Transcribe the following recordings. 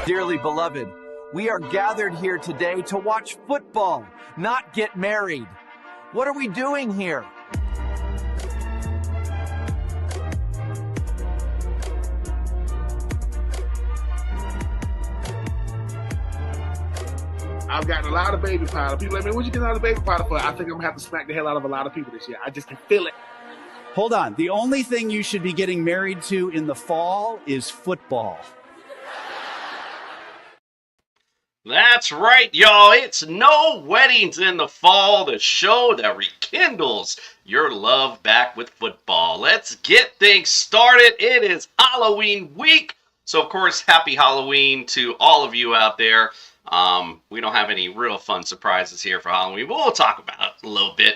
Dearly beloved, we are gathered here today to watch football, not get married. What are we doing here? I've gotten a lot of baby powder. People like, man, what you getting out of baby powder for? I think I'm going to have to smack the hell out of a lot of people this year. I just can feel it. Hold on. The only thing you should be getting married to in the fall is football. That's right, y'all. It's No Weddings in the Fall, the show that rekindles your love back with football. Let's get things started. It is Halloween week. So, of course, happy Halloween to all of you out there. We don't have any real fun surprises here for Halloween, but we'll talk about it a little bit.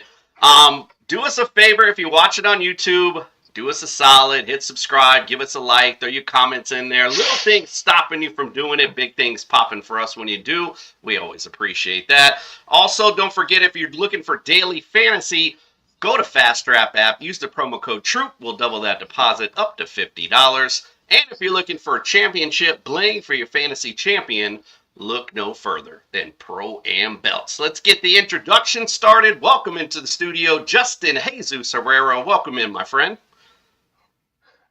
Do us a favor if you watch it on YouTube. Do us a solid, hit subscribe, give us a like, throw your comments in there. Little things stopping you from doing it, big things popping for us when you do. We always appreciate that. Also, don't forget, if you're looking for daily fantasy, go to FastDraft app, use the promo code Troupe. We'll double that deposit up to $50. And if you're looking for a championship bling for your fantasy champion, look no further than Pro-Am Belts. Let's get the introduction started. Welcome into the studio, Justin Jesus Herrera. Welcome in, my friend.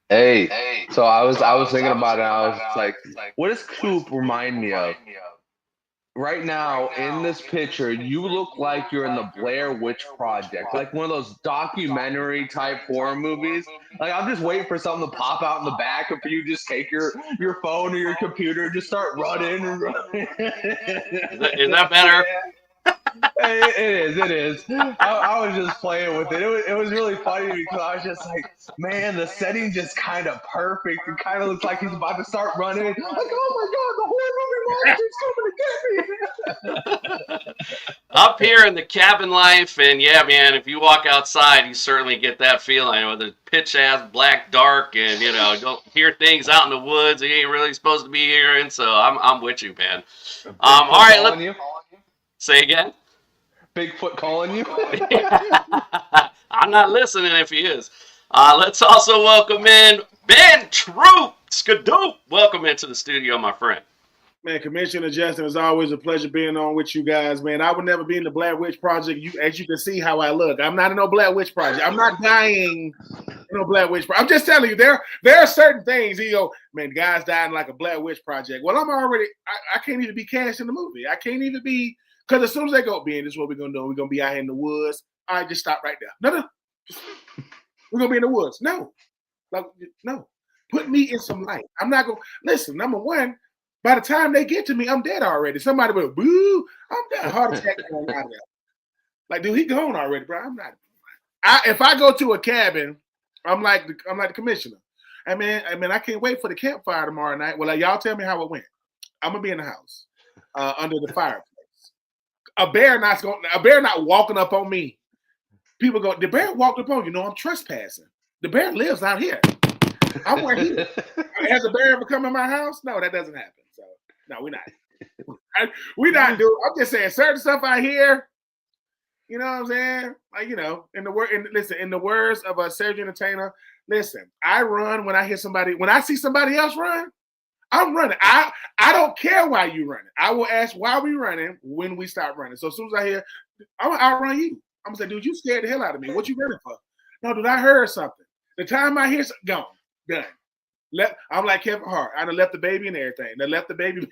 Hey, so I was thinking about it. I was like, what does Troupe remind me of? Right now, in this picture, you look like you're in the Blair Witch Project, like one of those documentary type horror movies. Like, I'm just waiting for something to pop out in the back, and for you just take your phone or your computer and just start running. Is that better? It is. I was just playing with it. It was really funny because I was just like, man, the setting just kind of perfect. It kind of looks like he's about to start running. Like, oh my God, the horror movie monster's coming to get me. Up here in the cabin life, and yeah, man, if you walk outside, you certainly get that feeling with the pitch-ass black dark, and you know, don't hear things out in the woods you ain't really supposed to be hearing. So I'm with you, man. All right, let's say again. Bigfoot calling you? I'm not listening if he is. Let's also welcome in Ben Troupe. Skadoop. Welcome into the studio, my friend. Man, Commissioner Justin, it's always a pleasure being on with you guys, man. I would never be in the Blair Witch Project. As you can see how I look. I'm not in no Blair Witch Project. I'm not dying in no Blair Witch Project. I'm just telling you, there are certain things, you go, man, guys dying like a Blair Witch Project. Well, I can't even be cast in the movie. I can't even be. Because as soon as they go, Ben, this is what we're going to do. We're going to be out here in the woods. All right, just stop right there. No. We're going to be in the woods. No. No. Put me in some light. I'm not going to. Listen, number one, by the time they get to me, I'm dead already. Somebody will, boo, I'm dead. Heart attack going out of there. Like, dude, he gone already, bro. I'm not. If I go to a cabin, I'm like the commissioner. I mean, I can't wait for the campfire tomorrow night. Well, y'all tell me how it went. I'm going to be in the house under the fireplace. A bear not walking up on me. People go, the bear walked up on you. No, I'm trespassing. The bear lives out here. I'm where he is. Has a bear ever come in my house? No, that doesn't happen. So, no, we're not. We're not doing. I'm just saying certain stuff I hear. You know what I'm saying? Like, you know, in the words of a Serge Entertainer, listen, I run when I hear somebody. When I see somebody else run, I'm running. I don't care why you running. I will ask why we running when we stop running. So as soon as I hear, I'll run you. I'm gonna say, dude, you scared the hell out of me. What you running for? No, dude, I heard something. The time I hear something, gone, done. I'm like Kevin Hart. I done left the baby and everything. I left the baby.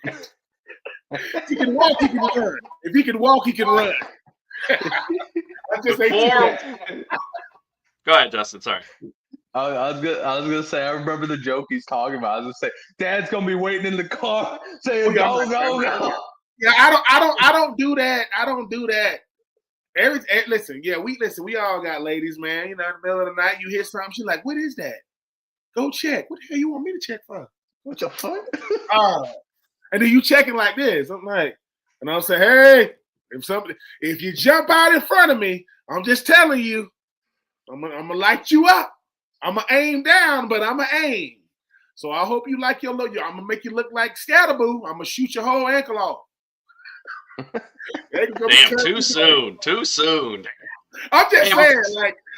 He can walk, he can run. If he can walk, he can run. I just Go ahead, Justin. Sorry. I was gonna say, I remember the joke he's talking about. I was gonna say, Dad's gonna be waiting in the car saying, go. Yeah, I don't do that. I don't do that. Listen, we all got ladies, man. You know, in the middle of the night, you hear something, she's like, what is that? Go check. What the hell you want me to check for? What the fuck? And then you checking like this. I'm like, and I'll say, hey, if you jump out in front of me, I'm just telling you, I'm gonna light you up. I'm gonna aim down, but I'm gonna aim. So I hope you like your look. I'm gonna make you look like Scatterboo. I'm gonna shoot your whole ankle off. Damn, too soon. I'm just saying,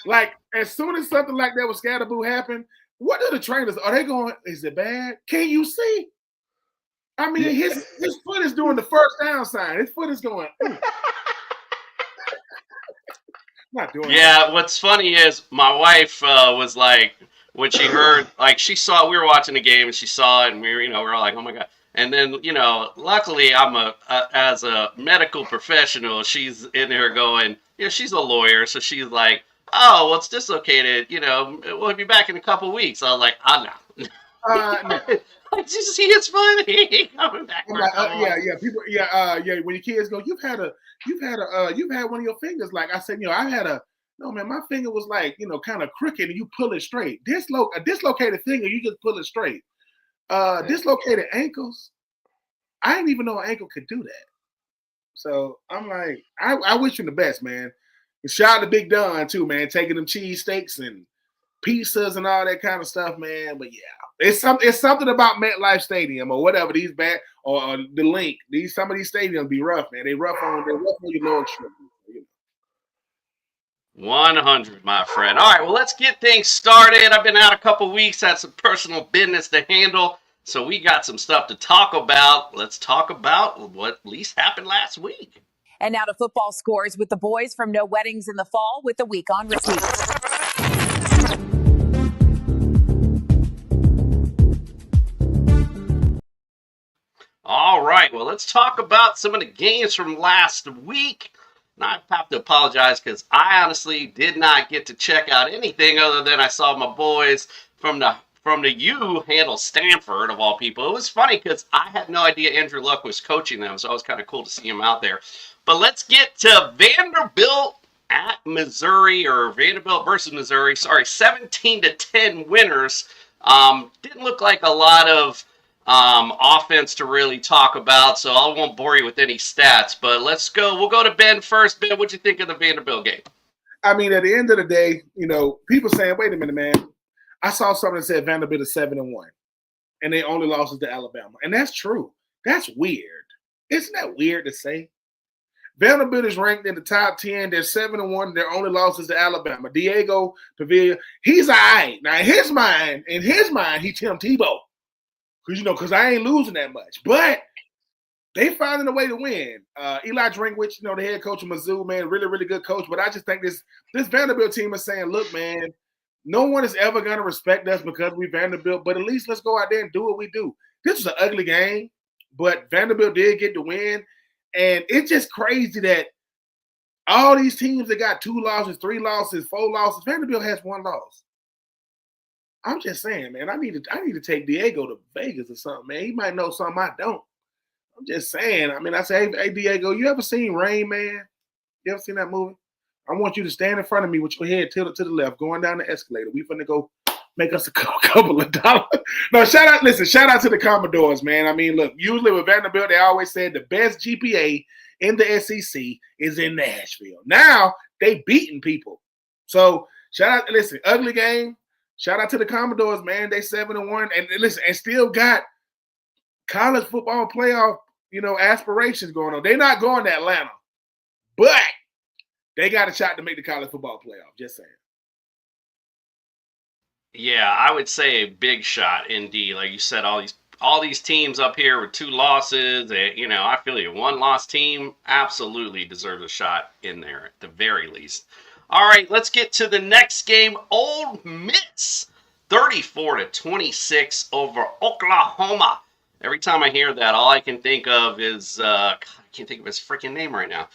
like as soon as something like that with Scatterboo happened, what do the trainers? Are they going? Is it bad? Can you see? I mean, his foot is doing the first down sign. His foot is going. Not doing Yeah, what's funny is my wife was like, when she heard, like, she saw, we were watching the game and she saw it and we were, we were all like, oh my God. And then, luckily as a medical professional, she's in there going, she's a lawyer. So she's like, oh, well, it's dislocated, we'll be back in a couple weeks. I was like, no. No. Did you see his foot? He ain't coming back. I'm like, people, when your kids go, you've had one of your fingers. Like I said, no, man, my finger was like, kind of crooked and you pull it straight. A dislocated finger, you just pull it straight. Dislocated ankles, I didn't even know an ankle could do that. So I'm like, I wish him the best, man. And shout out to Big Don too, man, taking them cheese steaks and pizzas and all that kind of stuff, man. But yeah, it's something about MetLife Stadium or whatever these bad or the Link. Some of these stadiums be rough, man. They rough on your lower extremity. 100, my friend. All right, well, let's get things started. I've been out a couple weeks, had some personal business to handle, so we got some stuff to talk about. Let's talk about what at least happened last week. And now to football scores with the boys from No Weddings in the Fall with the week on repeat. All right, well, let's talk about some of the games from last week. And I have to apologize because I honestly did not get to check out anything other than I saw my boys from the U handle Stanford, of all people. It was funny because I had no idea Andrew Luck was coaching them, so it was kind of cool to see him out there. But let's get to Vanderbilt at Missouri, or Vanderbilt versus Missouri. Sorry, 17-10 winners. Didn't look like a lot of offense to really talk about, so I won't bore you with any stats, but let's go. We'll go to Ben first. Ben, what'd you think of the Vanderbilt game? I mean, at the end of the day, people saying, wait a minute, man. I saw something that said Vanderbilt is 7-1, and they only lost to Alabama. And that's true. That's weird. Isn't that weird to say? Vanderbilt is ranked in the top 10. They're 7-1. Their only losses to Alabama. Diego Pavilla, he's all right. Now, in his mind, he's Tim Tebow. Because I ain't losing that much. But they finding a way to win. Eli Drinkwitz, the head coach of Mizzou, man, really, really good coach. But I just think this Vanderbilt team is saying, look, man, no one is ever going to respect us because we Vanderbilt. But at least let's go out there and do what we do. This was an ugly game, but Vanderbilt did get the win. And it's just crazy that all these teams that got 2 losses, 3 losses, 4 losses, Vanderbilt has 1 loss. I'm just saying, man, I need to take Diego to Vegas or something, man. He might know something I don't. I'm just saying. I mean, I say, hey, Diego, you ever seen Rain Man? You ever seen that movie? I want you to stand in front of me with your head tilted to the left, going down the escalator. We finna go make us a couple of dollars. No, shout out to the Commodores, man. I mean, look, usually with Vanderbilt, they always said the best GPA in the SEC is in Nashville. Now, they beating people. So, ugly game. Shout out to the Commodores, man. They 7-1, and listen, and still got college football playoff, aspirations going on. They're not going to Atlanta, but they got a shot to make the college football playoff. Just saying. Yeah, I would say a big shot indeed. Like you said, all these teams up here with 2 losses. I feel you. 1-loss team absolutely deserves a shot in there at the very least. All right, let's get to the next game. Ole Miss, 34-26 over Oklahoma. Every time I hear that, all I can think of is I can't think of his freaking name right now.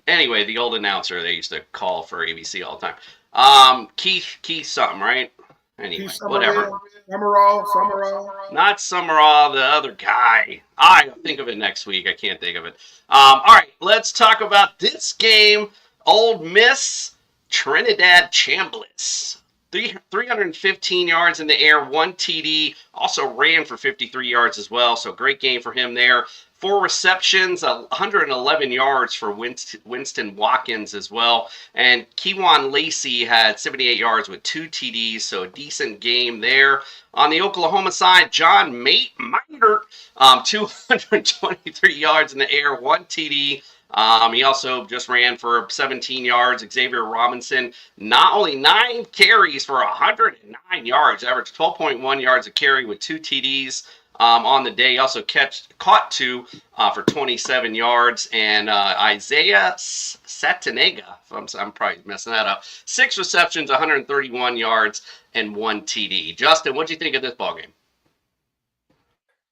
Anyway, the old announcer they used to call for ABC all the time. Keith something, right? Anyway, whatever. Summerall. Not Summerall, the other guy. I'll think of it next week. I can't think of it. All right, let's talk about this game. Ole Miss, Trinidad Chambliss. 315 yards in the air, 1 TD. Also ran for 53 yards as well, so great game for him there. 4 receptions, 111 yards for Winston Watkins as well. And Kewan Lacey had 78 yards with 2 TDs, so a decent game there. On the Oklahoma side, John Meiter, 223 yards in the air, 1 TD. He also just ran for 17 yards. Xavier Robinson, not only 9 carries for 109 yards, averaged 12.1 yards a carry with 2 TDs. on the day. He also caught 2 for 27 yards. And Isaiah Satanega, I'm probably messing that up, 6 receptions, 131 yards, and 1 TD. Justin, what do you think of this ballgame?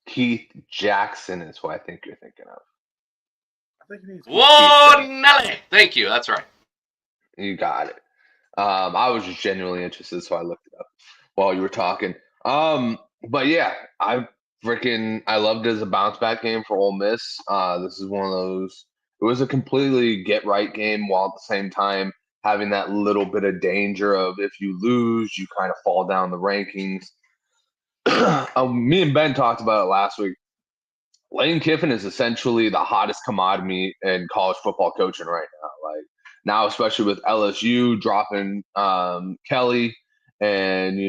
Keith Jackson is who I think you're thinking of. I think it is. Whoa, Nelly! Thank you. That's right. You got it. I was just genuinely interested, so I looked it up while you were talking. But yeah, I loved it as a bounce back game for Ole Miss. This is one of those. It was a completely get right game, while at the same time having that little bit of danger of if you lose, you kind of fall down the rankings. Me and Ben talked about it last week. Lane Kiffin is essentially the hottest commodity in college football coaching right now. Like now, especially with LSU dropping Kelly and,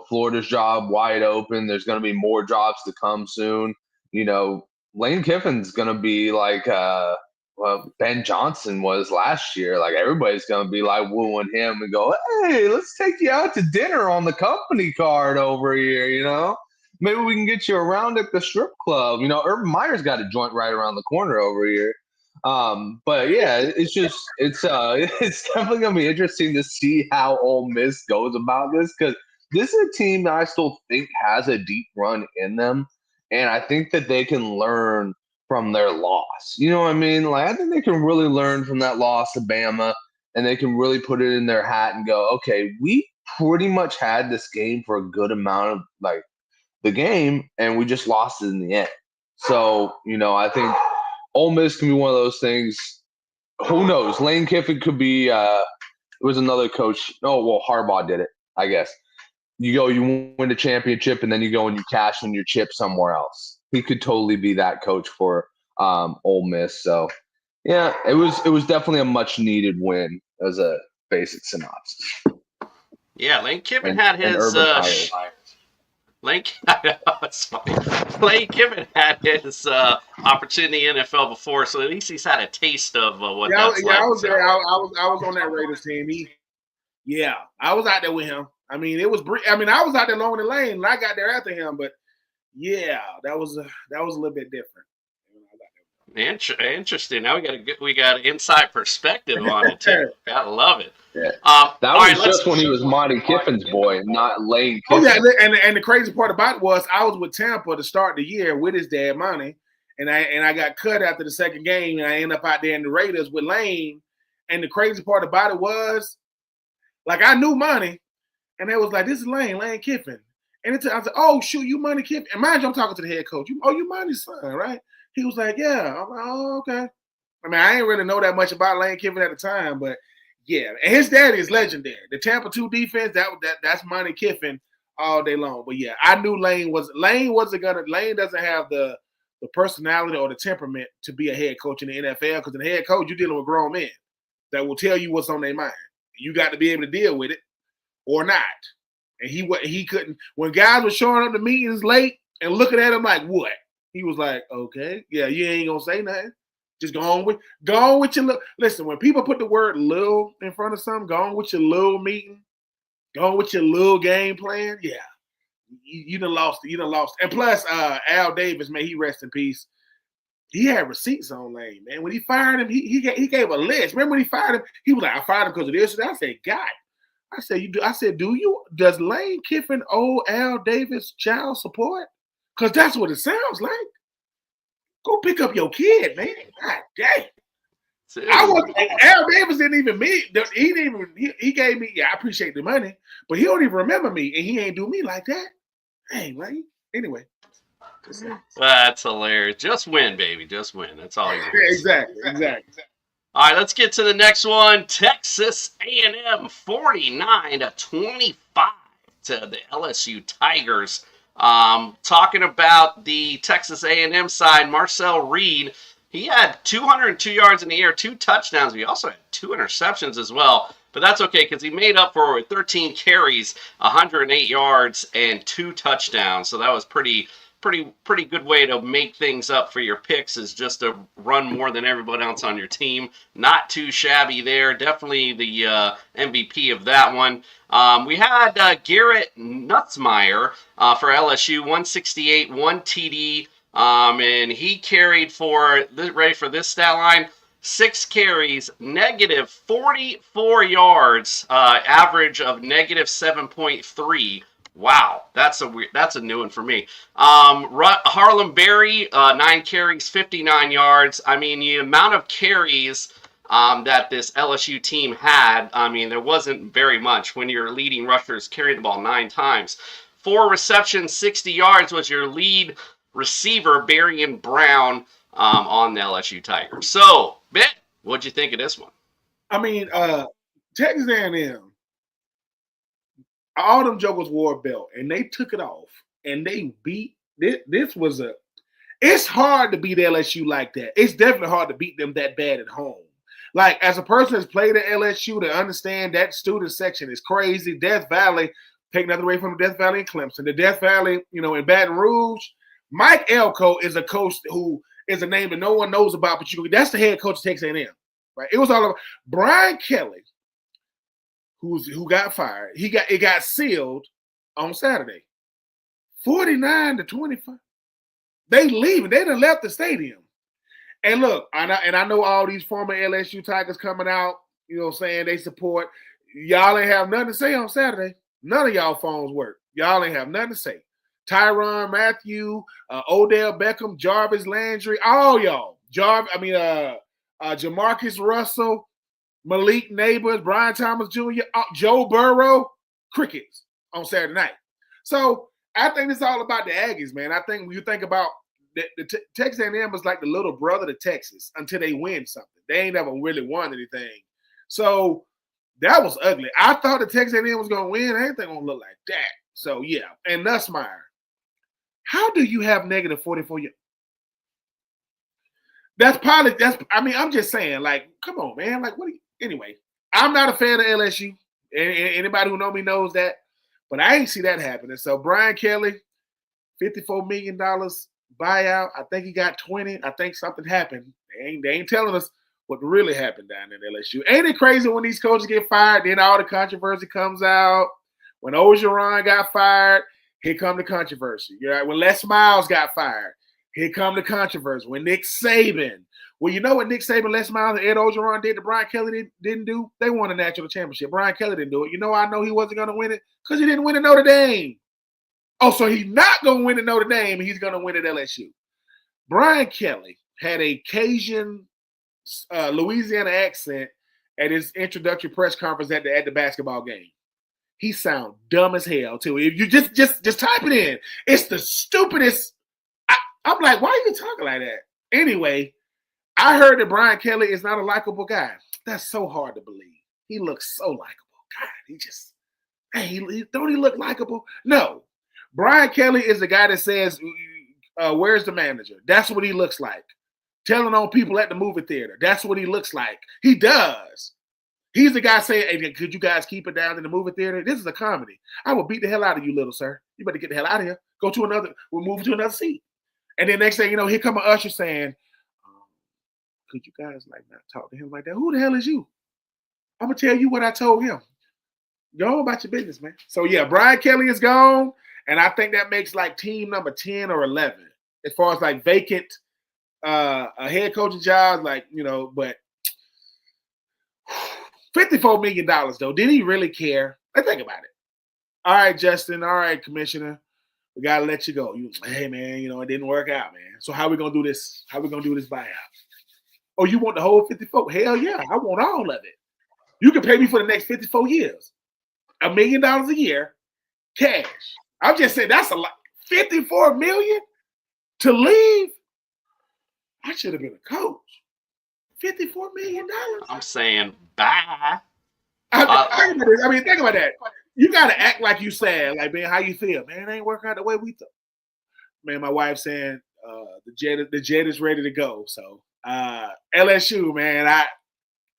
Florida's job wide open. There's going to be more jobs to come soon. Lane Kiffin's going to be like Ben Johnson was last year. Like everybody's going to be like wooing him and go, hey, let's take you out to dinner on the company card over here, Maybe we can get you around at the strip club. Urban Meyer's got a joint right around the corner over here. But yeah, it's definitely going to be interesting to see how Ole Miss goes about this, because this is a team that I still think has a deep run in them. And I think that they can learn from their loss. You know what I mean? Like, I think they can really learn from that loss to Bama, and they can really put it in their hat and go, okay, we pretty much had this game for a good amount of the game, and we just lost it in the end. So, I think Ole Miss can be one of those things. Who knows? Lane Kiffin could be it was another coach. Oh, well, Harbaugh did it, I guess. You win the championship, and then you go and you cash in your chip somewhere else. He could totally be that coach for Ole Miss. So, yeah, it was definitely a much-needed win as a basic synopsis. Yeah, Lane Kiffin had his Lane Kiffin had his opportunity in the NFL before, so at least he's had a taste of what that's like. I was there. I was on that Raiders team. I was out there with him. I mean, I was out there along the lane, and I got there after him. But yeah, that was a little bit different. Interesting. Now we got an inside perspective on it too. Gotta love it. Yeah. That was just when he was Monty Kiffin's boy, not Lane Kiffin. Oh yeah, and the crazy part about it was I was with Tampa to start the year with his dad Monty, and I got cut after the second game, and I ended up out there in the Raiders with Lane. And the crazy part about it was, like, I knew Monty, and they was like, "This is Lane Kiffin," and I was like, "Oh shoot, you Monty Kiffin." And mind you, I'm talking to the head coach. You Monty's son, right? He was like, yeah. I'm like, oh, okay. I mean, I ain't really know that much about Lane Kiffin at the time, but yeah. And his daddy is legendary. The Tampa 2 defense, that's Monty Kiffin all day long. But yeah, I knew Lane doesn't have the personality or the temperament to be a head coach in the NFL, because in the head coach, you're dealing with grown men that will tell you what's on their mind. You got to be able to deal with it or not. And he couldn't. When guys were showing up to meetings late and looking at him like, what? He was like, okay, yeah, you ain't gonna say nothing. Just go on with your little. Listen, when people put the word "little" in front of something, go on with your little meeting, go on with your little game plan. Yeah, you done lost. And plus, Al Davis, man, he rest in peace. He had receipts on Lane, man. When he fired him, he gave a list. Remember when he fired him? He was like, I fired him because of this. I said, God. I said, does Lane Kiffin owe Al Davis child support? Because that's what it sounds like. Go pick up your kid, man. God dang. Al Davis didn't even meet. He gave me, I appreciate the money, but he don't even remember me, and he ain't do me like that. Dang, right? Anyway. That's hilarious. Just win, baby. Just win. That's all you do. Exactly. All right, let's get to the next one. Texas A&M 49-25 to the LSU Tigers. Talking about the Texas A&M side, Marcel Reed, he had 202 yards in the air, 2 touchdowns. He also had 2 interceptions as well, but that's okay because he made up for it with 13 carries, 108 yards, and 2 touchdowns. So that was pretty pretty good way to make things up for your picks is just to run more than everybody else on your team. Not too shabby there. Definitely the MVP of that one. We had Garrett Nutzmeyer for LSU, 168, 1 TD, and he carried for, ready for this stat line, 6 carries, negative 44 yards, average of negative 7.3. Wow, that's a new one for me. Harlem Berry, 9 carries, 59 yards. I mean, the amount of carries that this LSU team had, I mean, there wasn't very much when your leading rushers carried the ball 9 times. 4 receptions, 60 yards was your lead receiver, Barian Brown, on the LSU Tigers. So, Ben, what'd you think of this one? I mean, Texas A&M, all them jokers wore a belt, and they took it off, and they beat. This was it's hard to beat LSU like that. It's definitely hard to beat them that bad at home. Like, as a person that's played at LSU, to understand that student section is crazy. Death Valley, take nothing away from the Death Valley in Clemson. The Death Valley, in Baton Rouge, Mike Elko is a coach who is a name that no one knows about, but that's the head coach of Texas A&M, right? It was all about Brian Kelly, who got fired. It got sealed on Saturday, 49-25. They leaving. They done left the stadium. And look, I know all these former LSU Tigers coming out, saying they support. Y'all ain't have nothing to say on Saturday. None of y'all phones work. Y'all ain't have nothing to say. Tyrann Mathieu, Odell Beckham, Jarvis Landry, all y'all. Jamarcus Russell, Malik Neighbors, Brian Thomas Jr., Joe Burrow, crickets on Saturday night. So I think it's all about the Aggies, man. I think when you think about Texas A&M was like the little brother to Texas until they win something. They ain't never really won anything. So that was ugly. I thought the Texas A&M was going to win. Anything going to look like that. So, yeah. And Nussmeier, how do you have negative 44 years? I'm just saying, like, come on, man. Like, anyway, I'm not a fan of LSU. Anybody who knows me knows that. But I ain't see that happening. So, Brian Kelly, $54 million buyout. I think he got 20. I think something happened. They ain't telling us what really happened down in LSU. Ain't it crazy when these coaches get fired, then all the controversy comes out? When Orgeron got fired, here come the controversy. When Les Miles got fired, here come the controversy. When Nick Saban, well, you know what Nick Saban, Les Miles, and Ed Orgeron did that Brian Kelly didn't do? They won a national championship. Brian Kelly didn't do it. You know I know he wasn't going to win it? Because he didn't win at Notre Dame. Oh, so he's not going to win at Notre Dame, and he's going to win at LSU. Brian Kelly had a Cajun Louisiana accent at his introductory press conference at the basketball game. He sound dumb as hell, too. If you just type it in, it's the stupidest. I'm like, why are you talking like that? Anyway, I heard that Brian Kelly is not a likable guy. That's so hard to believe. He looks so likable. God, don't he look likable? No. Brian Kelly is the guy that says, where's the manager? That's what he looks like. Telling on people at the movie theater. That's what he looks like. He does. He's the guy saying, hey, could you guys keep it down in the movie theater? This is a comedy. I will beat the hell out of you, little sir. You better get the hell out of here. We'll move to another seat. And then next thing you know, here come an usher saying, could you guys not talk to him like that? Who the hell is you? I'm going to tell you what I told him. Go about your business, man. So, yeah, Brian Kelly is gone. And I think that makes like team number 10 or 11 as far as like vacant a head coaching job, but $54 million, though. Did he really care? Let's think about it. All right, Justin. All right, Commissioner. We got to let you go. Hey, man, it didn't work out, man. So how we going to do this? How we going to do this buyout? Oh, you want the whole 54? Hell yeah. I want all of it. You can pay me for the next 54 years. $1 million a year, cash. I'm just saying that's a lot. $54 million to leave? I should have been a coach. $54 million. I'm saying bye. Think about that. You got to act like you sad. Like, man, how you feel? Man, it ain't working out the way we thought. Man, my wife saying the jet is ready to go. So LSU, man,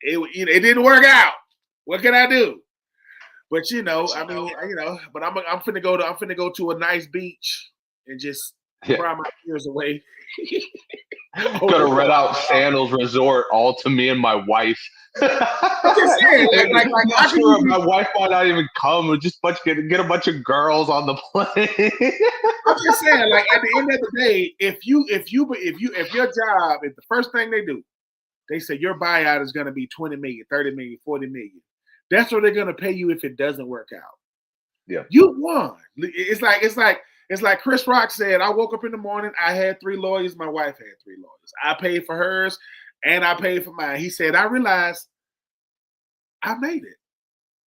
it didn't work out. What can I do? But but I'm finna go to a nice beach and just Cry my tears away. Gonna rent out Sandals Resort all to me and my wife. I'm just saying, like I'm not sure my wife might not even come. Or just get a bunch of girls on the plane. I'm just saying, like at the end of the day, if your job, if the first thing they do, they say your buyout is going to be 20 million, 30 million, 40 million. That's what they're going to pay you if it doesn't work out. Yeah, you won. It's like Chris Rock said. I woke up in the morning. I had 3 lawyers. My wife had 3 lawyers. I paid for hers and I paid for mine. He said, I realized I made it.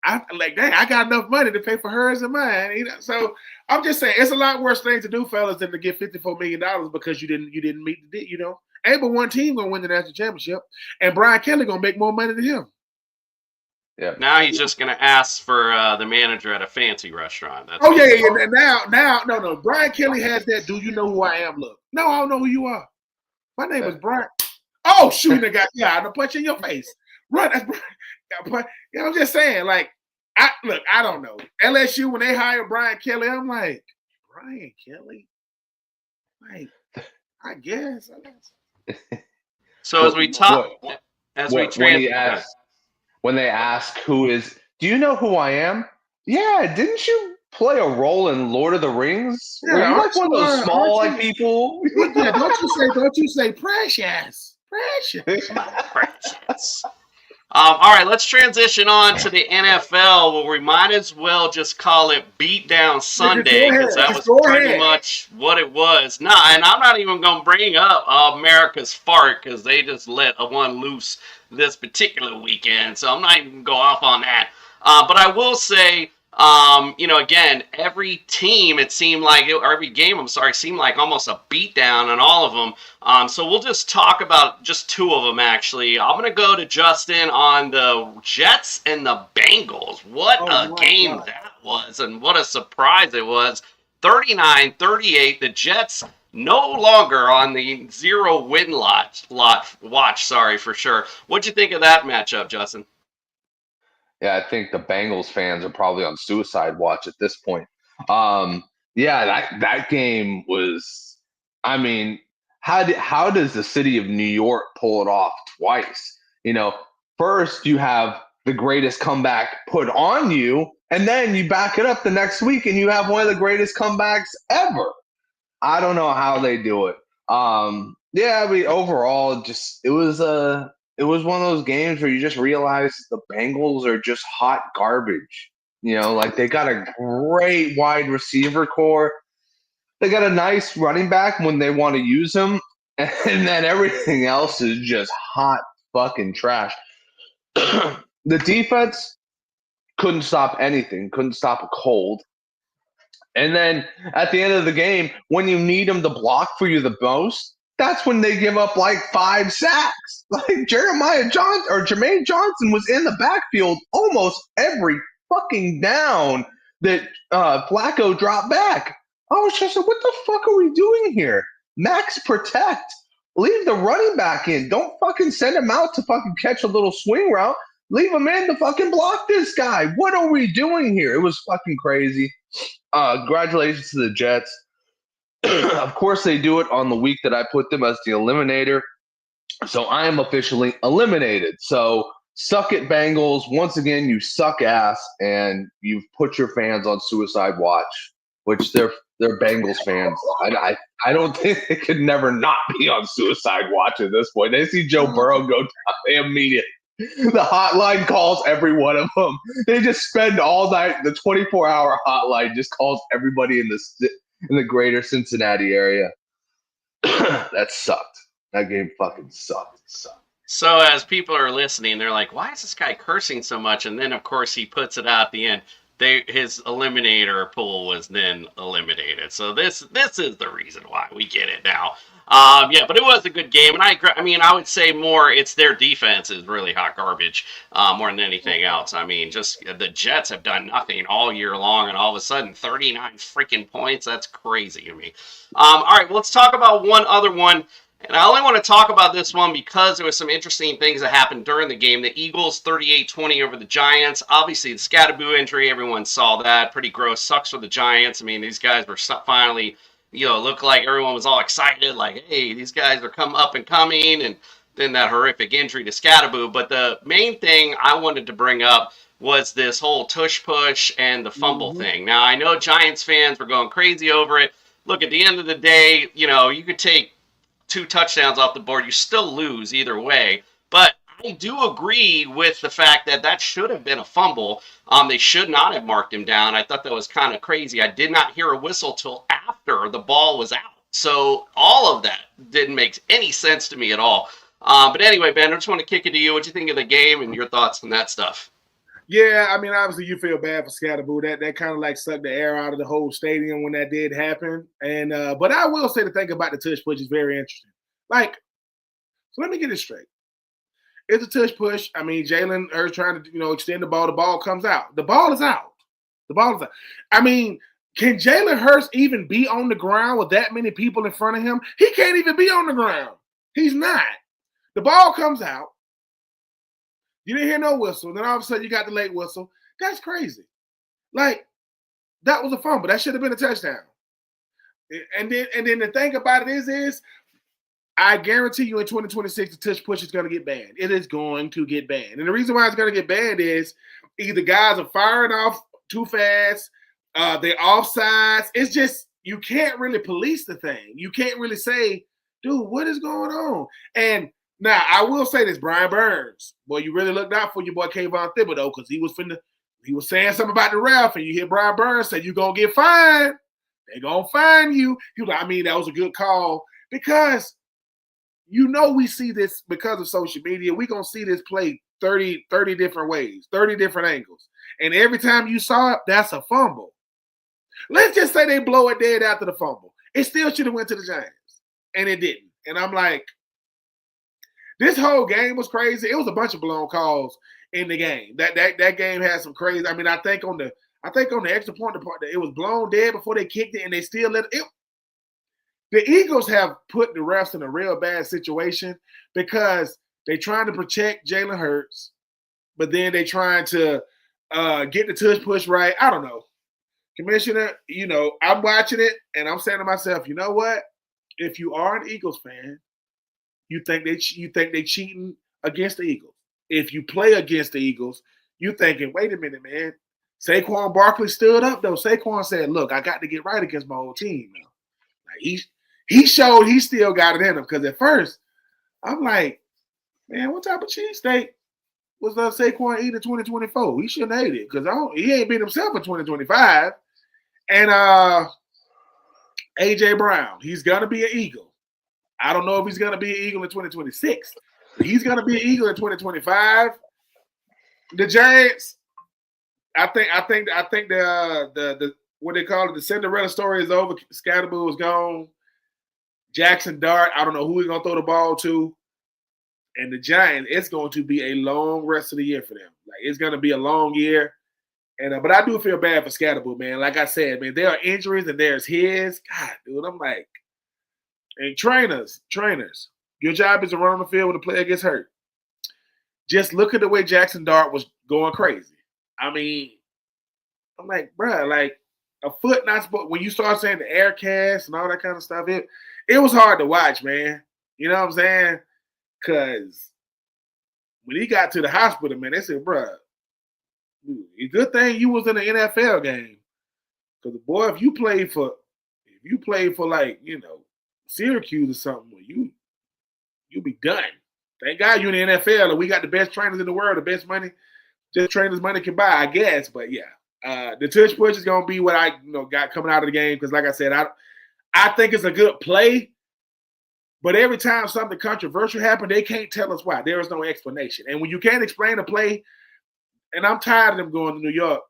I got enough money to pay for hers and mine. You know? So I'm just saying, it's a lot worse thing to do, fellas, than to get $54 million because you didn't meet the, you know. Ain't but one team gonna win the national championship, and Brian Kelly gonna make more money than him. Yeah. Now he's just gonna ask for the manager at a fancy restaurant. That's No. Brian Kelly has that. Do you know who I am? Look, no, I don't know who you are. My name is Brian. Oh, shoot, the guy. Yeah, I'm gonna punch in your face. Run, that's Brian. You know, I'm just saying, like, I don't know. LSU, when they hire Brian Kelly, I'm like, Brian Kelly? Like, I guess. So as we talk, when they ask who is, do you know who I am? Yeah, didn't you play a role in Lord of the Rings? Yeah, were you like one of those small like people? Yeah, don't you say precious. Precious. All right, let's transition on to the NFL, where we might as well just call it Beatdown Sunday, because that was pretty much what it was. And I'm not even going to bring up America's Fart, because they just let one loose this particular weekend, so I'm not even going to go off on that. But I will say, again, every team, every game, seemed like almost a beatdown on all of them. So we'll just talk about just 2 of them, actually. I'm going to go to Justin on the Jets and the Bengals. What a game that was, and what a surprise it was. 39-38, the Jets no longer on the 0-win watch, for sure. What'd you think of that matchup, Justin? Yeah, I think the Bengals fans are probably on suicide watch at this point. That game was, I mean, how does the city of New York pull it off twice? First you have the greatest comeback put on you, and then you back it up the next week and you have one of the greatest comebacks ever. I don't know how they do it. Overall, it was one of those games where you just realize the Bengals are just hot garbage. Like they got a great wide receiver core. They got a nice running back when they want to use him. And then everything else is just hot fucking trash. The defense couldn't stop anything, couldn't stop a cold. And then at the end of the game, when you need them to block for you the most, that's when they give up like 5 sacks. Like Jermaine Johnson was in the backfield almost every fucking down that Flacco dropped back. I was just like, what the fuck are we doing here? Max protect. Leave the running back in. Don't fucking send him out to fucking catch a little swing route. Leave him in to fucking block this guy. What are we doing here? It was fucking crazy. Congratulations to the Jets. Of course, they do it on the week that I put them as the eliminator. So I am officially eliminated. So suck it, Bengals. Once again, you suck ass, and you've put your fans on suicide watch, which they're Bengals fans. I don't think they could never not be on suicide watch at this point. They see Joe Burrow go down, they immediately. The hotline calls every one of them. They just spend all night. The 24-hour hotline just calls everybody in the greater Cincinnati area. That sucked. That game fucking sucked. So as people are listening, they're like, why is this guy cursing so much? And then, of course, he puts it out at the end. His eliminator pool was then eliminated. So this is the reason why we get it now. But it was a good game, and I would say more it's their defense is really hot garbage more than anything else. I mean, just the Jets have done nothing all year long, and all of a sudden 39 freaking points. That's crazy to me. All right, let's talk about one other one. And I only want to talk about this one because there was some interesting things that happened during the game. The Eagles 38-20 over the Giants. Obviously, the Scatterboo injury, everyone saw that. Pretty gross. Sucks for the Giants. I mean, these guys were finally, looked like everyone was all excited, like, hey, these guys are up and coming, and then that horrific injury to Scatterboo. But the main thing I wanted to bring up was this whole tush push and the fumble thing. Now, I know Giants fans were going crazy over it. Look, at the end of the day, you could take 2 touchdowns off the board. You still lose either way. But I do agree with the fact that should have been a fumble. They should not have marked him down. I thought that was kind of crazy. I did not hear a whistle till after the ball was out. So all of that didn't make any sense to me at all. But anyway, Ben, I just want to kick it to you. What do you think of the game and your thoughts on that stuff? Yeah, I mean, obviously you feel bad for Scatterboo. That kind of like sucked the air out of the whole stadium when that did happen. And but I will say the thing about the tush push is very interesting. Like, so let me get it straight. It's a tush push. I mean, Jalen Hurts trying to extend the ball. The ball comes out. The ball is out. The ball is out. I mean, can Jalen Hurts even be on the ground with that many people in front of him? He can't even be on the ground. He's not. The ball comes out. You didn't hear no whistle. Then all of a sudden you got the late whistle. That's crazy. Like, that was a fumble. That should have been a touchdown. And then the thing about it is I guarantee you in 2026 the tush push is going to get banned. It is going to get banned. And the reason why it's going to get banned is either guys are firing off too fast, they're offsides. It's just you can't really police the thing. You can't really say, dude, what is going on? And now, I will say this, Brian Burns. Boy, you really looked out for your boy Kayvon Thibodeau because he was saying something about the ref, and you hear Brian Burns say, you're going to get fined. They're going to fine you. He was like, I mean, that was a good call because we see this because of social media. We're going to see this play 30 different ways, 30 different angles. And every time you saw it, that's a fumble. Let's just say they blow it dead after the fumble. It still should have went to the Giants, and it didn't. And I'm like, this whole game was crazy. It was a bunch of blown calls in the game. That game had some crazy. I mean, I think on the extra point part that it was blown dead before they kicked it, and they still let it. The Eagles have put the refs in a real bad situation because they're trying to protect Jalen Hurts, but then they're trying to get the tush push right. I don't know, Commissioner. I'm watching it and I'm saying to myself, you know what? If you are an Eagles fan, you think they cheating against the Eagles. If you play against the Eagles, you thinking, wait a minute, man. Saquon Barkley stood up though. Saquon said, "Look, I got to get right against my old team now." Like he showed he still got it in him because at first I'm like, man, what type of cheesesteak was Saquon eating in 2024? He shouldn't have ate it because he ain't been himself in 2025. And AJ Brown, he's gonna be an Eagle. I don't know if he's going to be an Eagle in 2026. He's going to be an Eagle in 2025. The Giants, I think the what they call it, the Cinderella story is over. Scatterboo is gone. Jackson Dart, I don't know who he's going to throw the ball to. And the Giants, it's going to be a long rest of the year for them. Like, it's going to be a long year. And but I do feel bad for Scatterboo, man. Like I said, man, there are injuries and there's his. God, dude, I'm like, and trainers, your job is to run on the field when the player gets hurt. Just look at the way Jackson Dart was going crazy. I mean, I'm like, bro, like a foot not supposed. When you start saying the air cast and all that kind of stuff, it was hard to watch, man. You know what I'm saying? Because when he got to the hospital, man, they said, bro, good thing you was in an NFL game. Because boy, if you played for like, Syracuse or something, you'll be done. Thank God you're in the NFL and we got the best trainers in the world, the best money, just trainers money can buy, I guess. But yeah, the tush push is gonna be what I got coming out of the game because, like I said, I think it's a good play. But every time something controversial happens, they can't tell us why. There is no explanation. And when you can't explain a play, and I'm tired of them going to New York,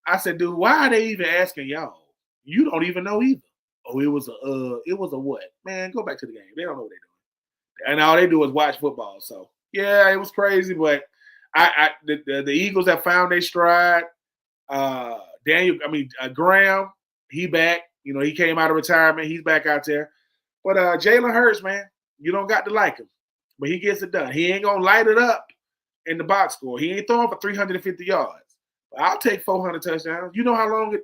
I said, dude, why are they even asking y'all? You don't even know either. Oh, it was a what? Man, go back to the game. They don't know what they're doing. And all they do is watch football. So, yeah, it was crazy. But the Eagles have found their stride. Graham, he back. He came out of retirement. He's back out there. But Jalen Hurts, man, you don't got to like him. But he gets it done. He ain't going to light it up in the box score. He ain't throwing for 350 yards. But I'll take 400 touchdowns. You know how long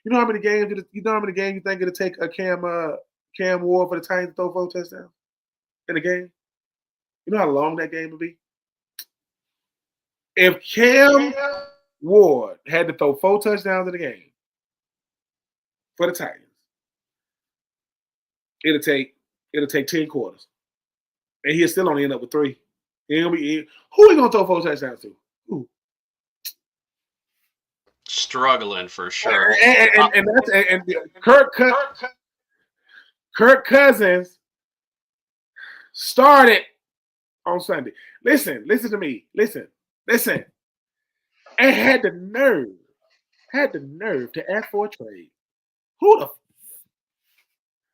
You know how many games you think it'll take a Cam Ward for the Titans to throw 4 touchdowns in a game? You know how long that game would be? If Cam Ward had to throw 4 touchdowns in a game for the Titans, it'll take 10 quarters. And he'll still only end up with 3. Who are you gonna throw 4 touchdowns to? Who? Struggling for sure. And Kirk Cousins started on Sunday. Listen to me. Listen. And had the nerve to ask for a trade.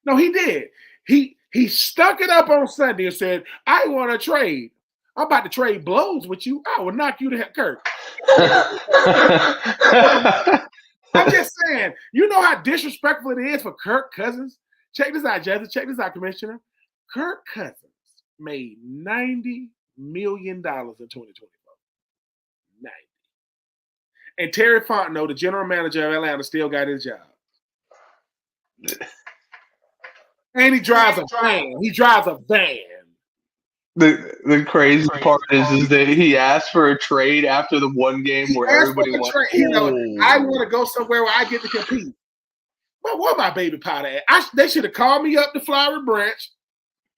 No, he did. He stuck it up on Sunday and said, I want to trade. I'm about to trade blows with you. I will knock you to hell, Kirk. I'm just saying, you know how disrespectful it is for Kirk Cousins? Check this out, Jesse. Check this out, Commissioner. Kirk Cousins made $90 million in 2024. 90. And Terry Fontenot, the general manager of Atlanta, still got his job. And he drives a van. The crazy part is that he asked for a trade after the one game where everybody went, I want to go somewhere where I get to compete. Well, where my baby powder at? They should have called me up to Flowery Branch.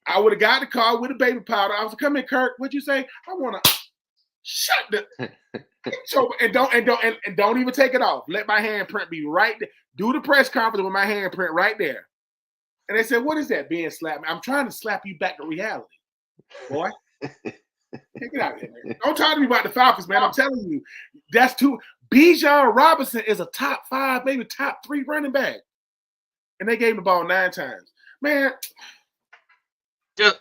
I would have got the car with the baby powder. I was like, come in, Kirk. What'd you say? I want to shut the and don't even take it off. Let my handprint be right there. Do the press conference with my handprint right there. And they said, what is that being slapped? I'm trying to slap you back to reality. Boy, get out of here, man. Don't talk to me about the Falcons, man. I'm telling you, that's too. Bijan Robinson is a top 5, maybe top 3 running back, and they gave him the ball 9 times. Man,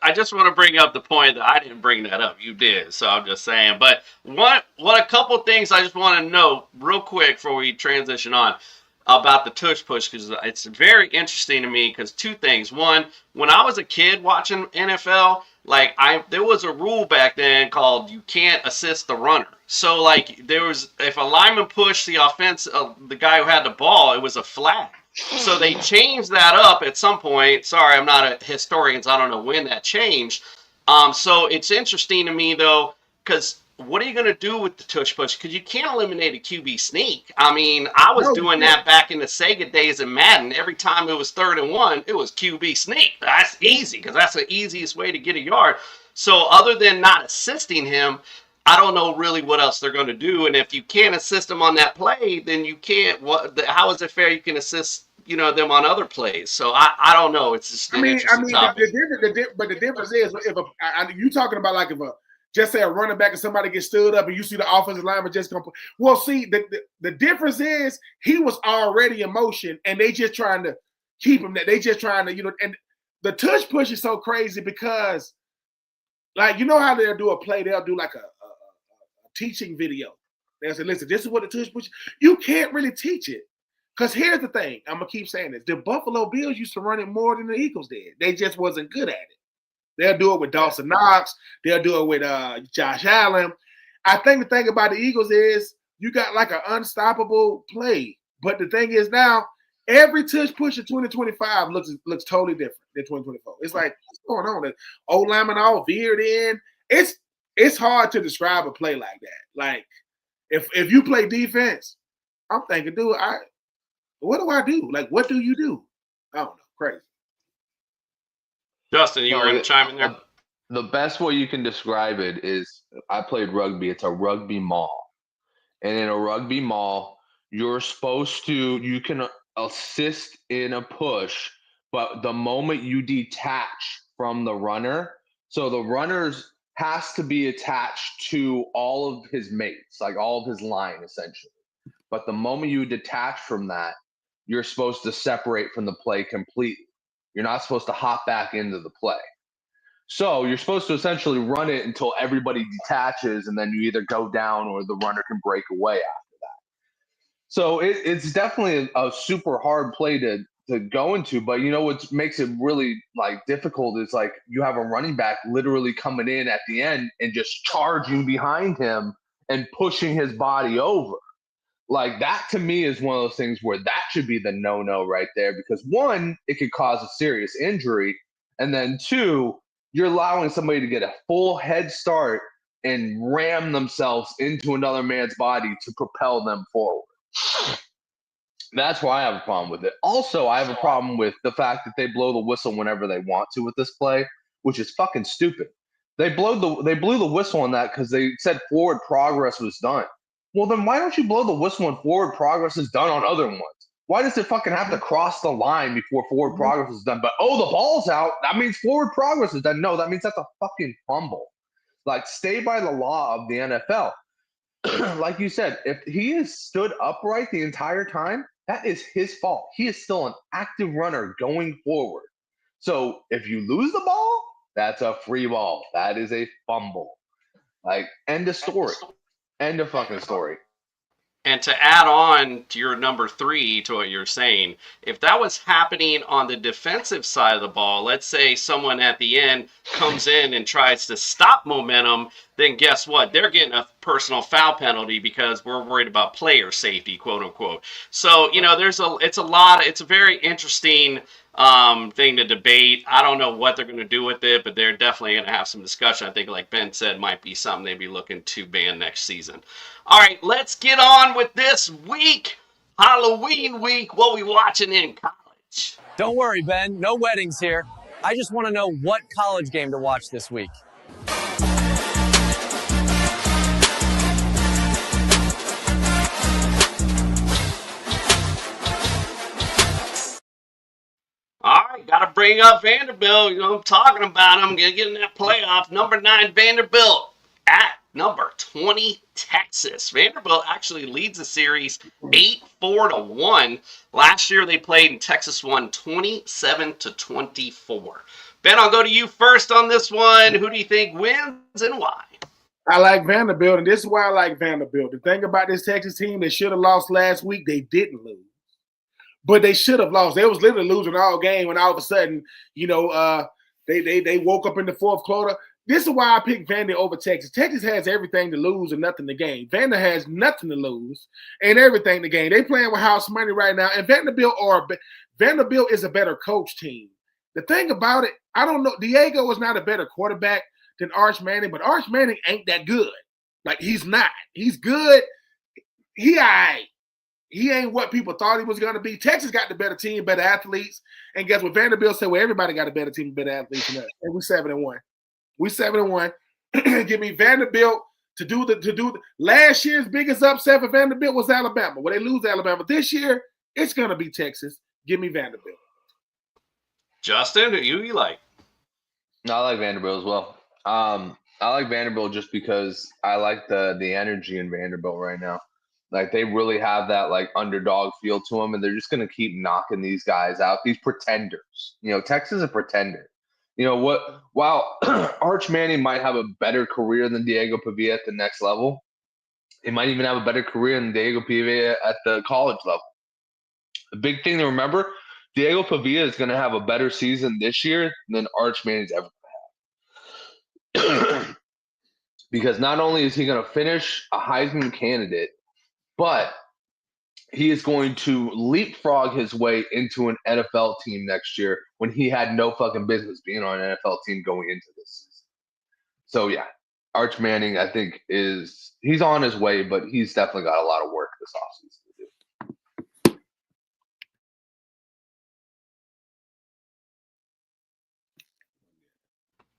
I just want to bring up the point that I didn't bring that up. You did, so I'm just saying. But what a couple things I just want to know real quick before we transition on about the tush push, because it's very interesting to me. Because 2 things. One, when I was a kid watching NFL. There was a rule back then called you can't assist the runner. So if a lineman pushed the offense, the guy who had the ball, it was a flag. So they changed that up at some point. Sorry, I'm not a historian, so I don't know when that changed. So it's interesting to me though, because what are you going to do with the tush push? Because you can't eliminate a QB sneak. I mean, I was doing that back in the Sega days in Madden. Every time it was 3rd and 1, it was QB sneak. That's easy because that's the easiest way to get a yard. So other than not assisting him, I don't know really what else they're going to do. And if you can't assist him on that play, then you can't. How is it fair you can assist them on other plays? So I don't know. It's just an interesting topic. But the difference is if you talking about just say a running back and somebody gets stood up and you see the offensive lineman just come. Well, see, the difference is he was already in motion and they just trying to keep him there. They just trying to, and the tush push is so crazy because, how they'll do a play, they'll do like a teaching video. They'll say, listen, this is what the tush push. You can't really teach it. Because here's the thing. I'm going to keep saying this. The Buffalo Bills used to run it more than the Eagles did. They just wasn't good at it. They'll do it with Dawson Knox. They'll do it with Josh Allen. I think the thing about the Eagles is you got like an unstoppable play. But the thing is now, every tush push in 2025 looks totally different than 2024. It's like, what's going on? The old lineman all veered in. It's hard to describe a play like that. Like, if you play defense, I'm thinking, dude, what do I do? Like, what do you do? I don't know. Crazy. Justin, you were going to chime in there? The best way you can describe it is I played rugby. It's a rugby maul. And in a rugby maul, you can assist in a push, but the moment you detach from the runner, so the runner's has to be attached to all of his mates, like all of his line, essentially. But the moment you detach from that, you're supposed to separate from the play completely. You're not supposed to hop back into the play. So you're supposed to essentially run it until everybody detaches, and then you either go down or the runner can break away after that. So it's definitely a super hard play to go into. But what makes it really difficult is you have a running back literally coming in at the end and just charging behind him and pushing his body over. Like that to me is one of those things where that should be the no right there, because one, it could cause a serious injury, and then two, you're allowing somebody to get a full head start and ram themselves into another man's body to propel them forward. That's why I have a problem with it. Also, I have a problem with the fact that they blow the whistle whenever they want to with this play, which is fucking stupid. They blew the whistle on that because they said forward progress was done. Well, then why don't you blow the whistle when forward progress is done on other ones? Why does it fucking have to cross the line before forward progress is done? But, the ball's out. That means forward progress is done. No, that means that's a fucking fumble. Like, stay by the law of the NFL. Like you said, if he has stood upright the entire time, that is his fault. He is still an active runner going forward. So if you lose the ball, that's a free ball. That is a fumble. Like, end of story. End of fucking story. And to add on to your number 3 to what you're saying, if that was happening on the defensive side of the ball, let's say someone at the end comes in and tries to stop momentum, then guess what? They're getting a personal foul penalty because we're worried about player safety, quote unquote. So, it's a very interesting thing to debate. I don't know what they're going to do with it, but they're definitely going to have some discussion. I think, like Ben said, might be something they'd be looking to ban next season. All right, let's get on with this week. Halloween week. What we watching in college? Don't worry, Ben. No weddings here. I just want to know what college game to watch this week. All right, got to bring up Vanderbilt. You know, I'm talking about them. Going to get in that playoff. Number 9, Vanderbilt at number 20, Texas. Vanderbilt actually leads the series 8-4-1. Last year they played and Texas won 27-24. Ben, I'll go to you first on this one. Who do you think wins and why? I like Vanderbilt, and this is why I like Vanderbilt. The thing about this Texas team, they should have lost last week. They didn't lose. But they should have lost. They was literally losing all game, and all of a sudden, they woke up in the fourth quarter. This is why I picked Vander over Texas. Texas has everything to lose and nothing to gain. Vander has nothing to lose and everything to gain. They playing with house money right now, and Vanderbilt is a better coach team. The thing about it, I don't know. Diego is not a better quarterback than Arch Manning, but Arch Manning ain't that good. Like, he's not. He's good. He all right. He ain't what people thought he was going to be. Texas got the better team, better athletes. And guess what? Vanderbilt said, well, everybody got a better team, better athletes than us. And we're 7-1. We're 7-1. Give me Vanderbilt to do the last year's biggest upset for Vanderbilt was Alabama. Well, they lose Alabama this year. It's going to be Texas. Give me Vanderbilt. Justin, who you like? No, I like Vanderbilt as well. I like Vanderbilt just because I like the energy in Vanderbilt right now. Like, they really have that, like, underdog feel to them, and they're just going to keep knocking these guys out, these pretenders. Texas is a pretender. While Arch Manning might have a better career than Diego Pavia at the next level, he might even have a better career than Diego Pavia at the college level. The big thing to remember, Diego Pavia is going to have a better season this year than Arch Manning's ever going to have. Because not only is he going to finish a Heisman candidate, but he is going to leapfrog his way into an NFL team next year when he had no fucking business being on an NFL team going into this season. So, yeah, Arch Manning, I think, he's on his way, but he's definitely got a lot of work this offseason to do.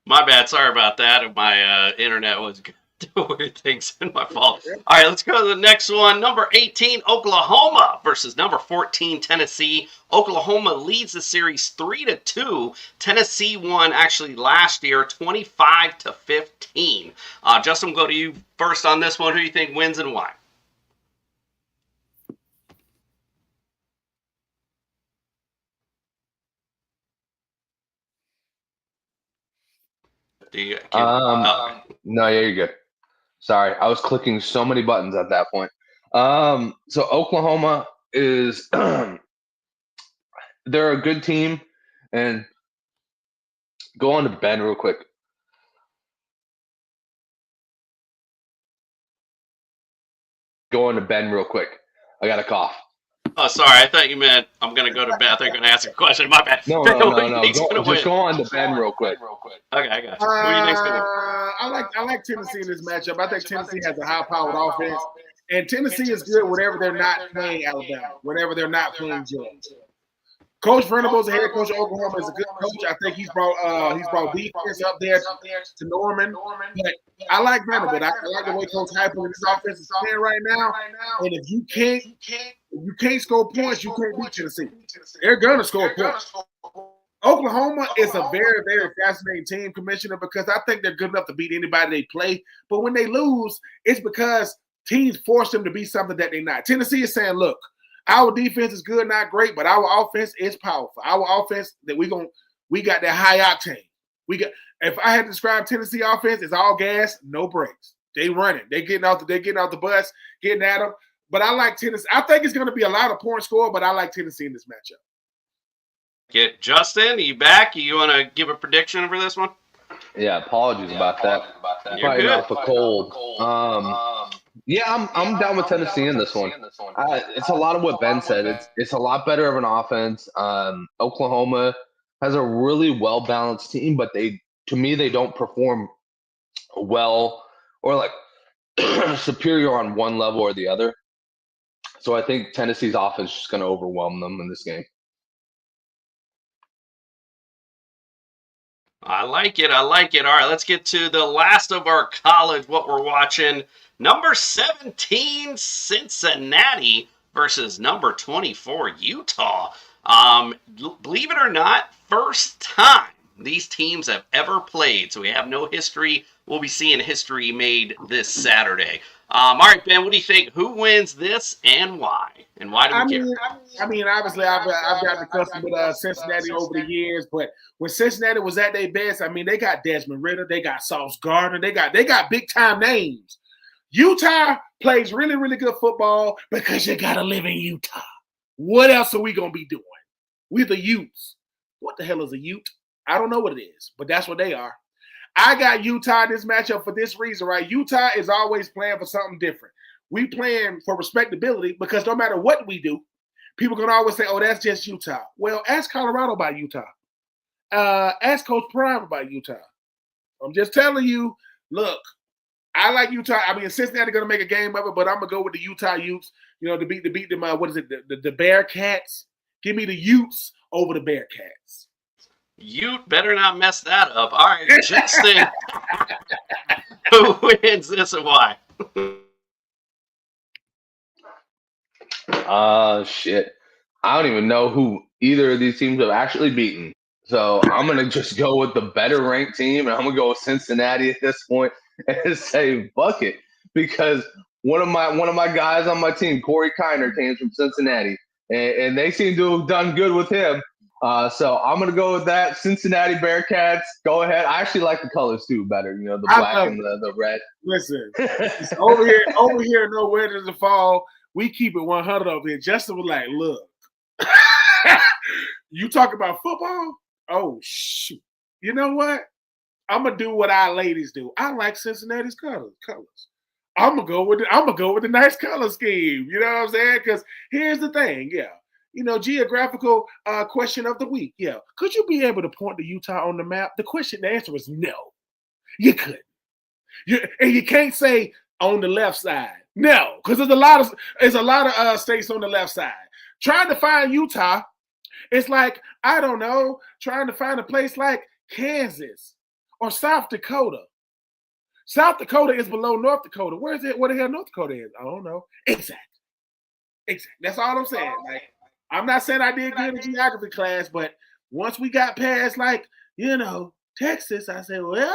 My bad. Sorry about that. My internet was doing weird things. In my fault. All right, let's go to the next one. Number 18, Oklahoma versus number 14, Tennessee. Oklahoma leads the series 3-2. Tennessee won actually last year 25-15. Justin, we'll go to you first on this one. Who do you think wins and why? No, yeah, you're good. Sorry, I was clicking so many buttons at that point. So Oklahoma is they're a good team, and go on to Ben real quick. I got a cough. Oh, sorry. I thought you meant I'm going to go to bed. I thought you were going to ask a question. My bad. No. Ben, who do you think's gonna Just win? go on to Ben real quick. Okay, I got you. Who do you think's going to win? I like Tennessee in this matchup. I think Tennessee has a high-powered offense, and Tennessee is good whenever they're not playing Alabama, whenever they're not playing Georgia. Coach Venables, the head coach of Oklahoma, is a good coach. I think he's brought defense up there to Norman. But I like Vanderbilt. I like the way Coach Heupel and his offense is playing right now. And if you can't score points, you can't beat Tennessee. They're gonna score points. Oklahoma is a very, very fascinating team, Commissioner, because I think they're good enough to beat anybody they play. But when they lose, it's because teams force them to be something that they're not. Tennessee is saying, look, our defense is good, not great, but our offense is powerful. Our offense that we got that high octane. If I had to describe Tennessee offense, it's all gas, no brakes. They running. They're getting out the bus, getting at them. But I like Tennessee. I think it's going to be a lot of points scored, but I like Tennessee in this matchup. Justin, are you back? You want to give a prediction for this one? Yeah, apologies about that. You're Fighting good. off a cold. Yeah, I'm down with Tennessee in this one. It's a lot of what Ben said. It's a lot better of an offense. Oklahoma has a really well balanced team, but they don't perform well or like superior on one level or the other. So I think Tennessee's offense is just going to overwhelm them in this game. I like it. All right, let's get to the last of our college, what we're watching. Number 17, Cincinnati versus number 24, Utah. Believe it or not, first time these teams have ever played, so we have no history. We'll be seeing history made this Saturday. All right, Ben, what do you think? Who wins this and why? And why do we care? I mean, obviously, I've gotten accustomed with Cincinnati over the years, but when Cincinnati was at their best, I mean, they got Desmond Ridder, they got Sauce Gardner, they got big time names. Utah plays really, really good football because you got to live in Utah. What else are we gonna be doing? We're the Utes. What the hell is a Ute? I don't know what it is, but that's what they are. I got Utah in this matchup for this reason, right? Utah is always playing for something different. We playing for respectability because no matter what we do, people are going to always say, oh, that's just Utah. Well, ask Colorado about Utah. Ask Coach Prime about Utah. I'm just telling you, look, I like Utah. I mean, Cincinnati going to make a game of it, but I'm going to go with the Utah Utes, to beat them, what is it, the Bearcats. Give me the Utes over the Bearcats. You better not mess that up. All right, Justin, who wins this and why? Shit. I don't even know who either of these teams have actually beaten. So I'm going to just go with the better ranked team, and I'm going to go with Cincinnati at this point and say fuck it. Because one of my guys on my team, Corey Kiner, came from Cincinnati, and they seem to have done good with him. So I'm going to go with that. Cincinnati Bearcats, go ahead. I actually like the colors too better, the black and the red. Listen, over here, nowhere to the fall. We keep it 100 over here. Justin was like, look, you talk about football? Oh, shoot. You know what? I'm going to do what our ladies do. I like Cincinnati's colors. I'm going to go with the nice color scheme. You know what I'm saying? Because here's the thing. Yeah. Geographical question of the week. Yeah. Could you be able to point to Utah on the map? The answer is no. You couldn't. And you can't say on the left side. No, because there's a lot of states on the left side. Trying to find Utah, it's like, I don't know, trying to find a place like Kansas or South Dakota. South Dakota is below North Dakota. Where is it? Where the hell North Dakota is? I don't know. Exactly. That's all I'm saying. Like, I'm not saying I did good in geography class, but once we got past, Texas, I said, well,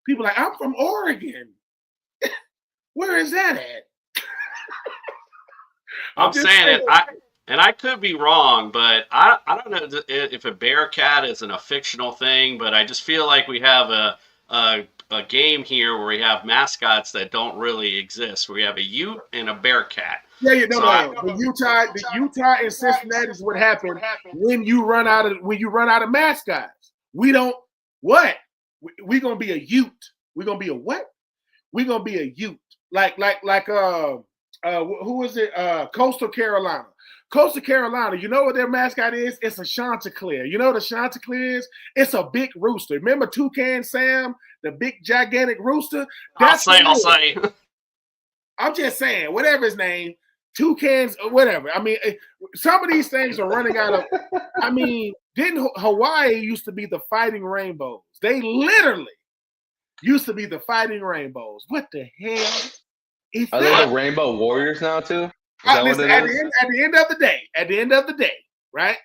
people are like, I'm from Oregon. Where is that at? I'm saying it. I could be wrong, but I don't know if a Bearcat is a fictional thing, but I just feel like we have a game here where we have mascots that don't really exist. We have a Ute and a Bearcat. Yeah, The Utah and Cincinnati is what happened when you run out of mascots. We don't what? We're gonna be a Ute. We're gonna be a what? We're gonna be a Ute. Like who is it? Coastal Carolina. Coastal Carolina, you know what their mascot is? It's a Chanticleer. You know what a Chanticleer is? It's a big rooster. Remember Toucan Sam, the big gigantic rooster? I'll say. I'm just saying, whatever his name, toucans or whatever. I mean, some of these things are running out of. I mean, didn't Hawaii used to be the Fighting Rainbows? They literally used to be the Fighting Rainbows. What the hell? Are they the Rainbow Warriors now too? Listen, at the end of the day, right?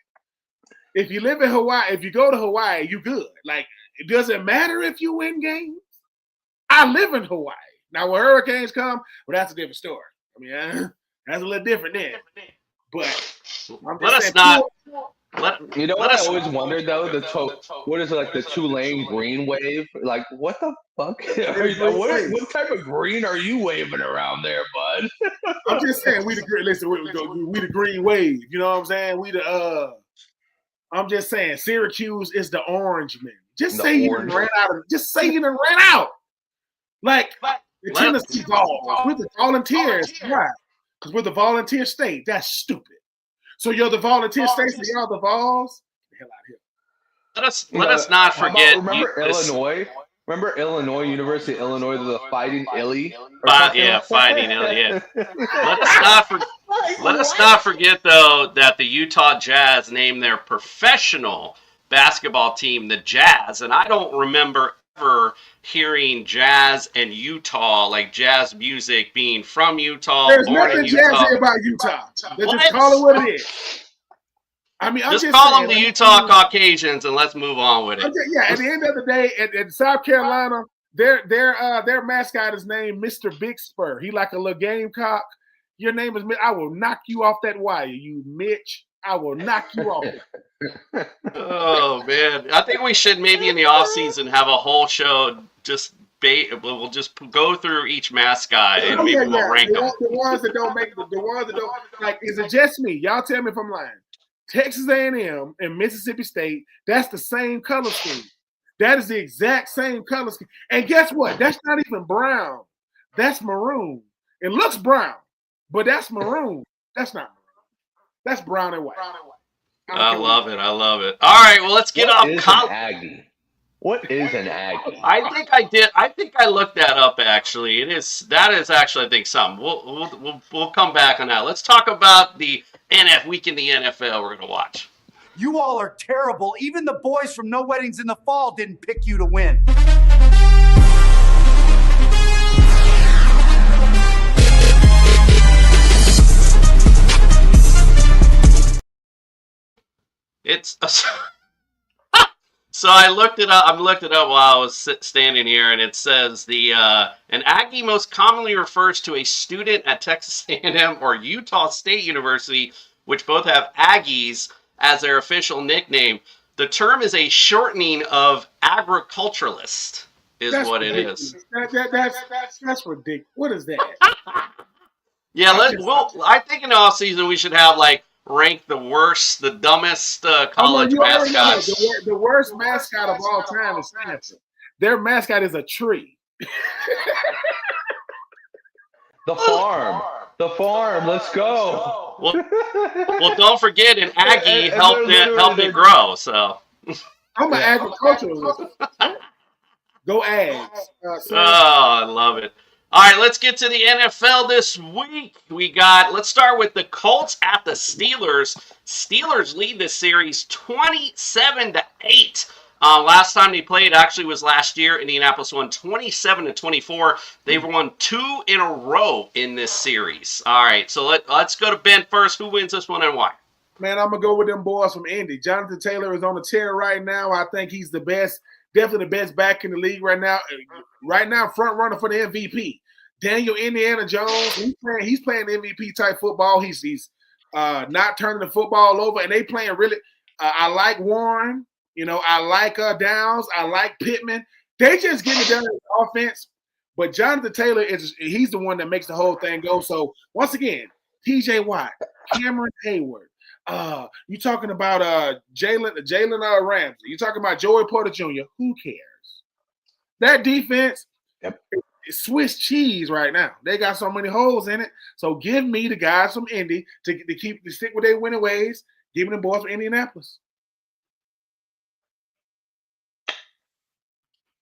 If you live in Hawaii, if you go to Hawaii, you good. Like, it doesn't matter if you win games. I live in Hawaii. Now, when hurricanes come, well, that's a different story. I mean, that's a little different then. But let us not. You know what I always wondered though? What is it, like the Tulane green wave? Like, what the fuck? What type of green are you waving around there, bud? I'm just saying we the green wave. You know what I'm saying? I'm just saying Syracuse is the orange men. Just say you done ran out. Like the Tennessee Vols. We're the Volunteers. Why? Because we're the volunteer state. That's stupid. So you're the volunteer state, so y'all the Vols? Get the hell out of here. Let us not forget. Illinois? Remember Illinois, University of Illinois, the Fighting Illy? Fighting Illy, yeah. Let us not forget, though, that the Utah Jazz named their professional basketball team the Jazz, and I don't remember ever hearing jazz and Utah, like jazz music being from Utah. There's nothing jazzy about Utah. Just call it what it is. I mean, just call them the Utah Caucasians and let's move on with it. At the end of the day, in South Carolina, their mascot is named Mr. Big Spur. He like a little gamecock. Your name is. I will knock you off that wire, you Mitch. I will knock you off. Oh man, I think we should maybe in the off season have a whole show. We'll just go through each mascot and maybe we'll rank them. The ones that don't like. Is it just me? Y'all tell me if I'm lying. Texas A&M and Mississippi State. That's the same color scheme. That is the exact same color scheme. And guess what? That's not even brown. That's maroon. It looks brown, but that's maroon. That's not maroon. That's brown and white. I love it. All right, well, let's get off. Aggie? What is an Aggie? I think I did. I think I looked that up. Actually, that is actually I think something. We'll come back on that. Let's talk about the week in the NFL we're gonna watch. You all are terrible. Even the boys from No Weddings in the Fall didn't pick you to win. It's so I looked it up. I looked it up while I was standing here, and it says an Aggie most commonly refers to a student at Texas A&M or Utah State University, which both have Aggies as their official nickname. The term is a shortening of agriculturalist, That's what ridiculous. it is. That's ridiculous. What is that? Yeah, I think in the off season we should have rank the dumbest college mascots. The worst mascot of all time is Stanford. Their mascot is a tree. The farm. Let's go. Well, don't forget, an Aggie helped it grow. So I'm an agriculturalist. Go Ags. I love it. All right, let's get to the NFL this week. Let's start with the Colts at the Steelers. Steelers lead this series 27-8. Last time they played actually was last year. Indianapolis won 27-24. They've won 2 in a row in this series. All right, so let's go to Ben first. Who wins this one and why? Man, I'm going to go with them boys from Indy. Jonathan Taylor is on the tear right now. I think he's the best, definitely the best back in the league right now. Right now, front runner for the MVP. Daniel Indiana Jones, he's playing MVP type football. He's not turning the football over, and they playing really. I like Warren, I like Downs, I like Pittman. They just getting it done in offense, but Jonathan Taylor he's the one that makes the whole thing go. So once again, T.J. Watt, Cameron Hayward. You talking about Jalen Ramsey? You talking about Joey Porter Jr.? Who cares? That defense. Yep. Swiss cheese right now. They got so many holes in it. So give me the guys from Indy to stick with their winning ways. Give me the boys from Indianapolis.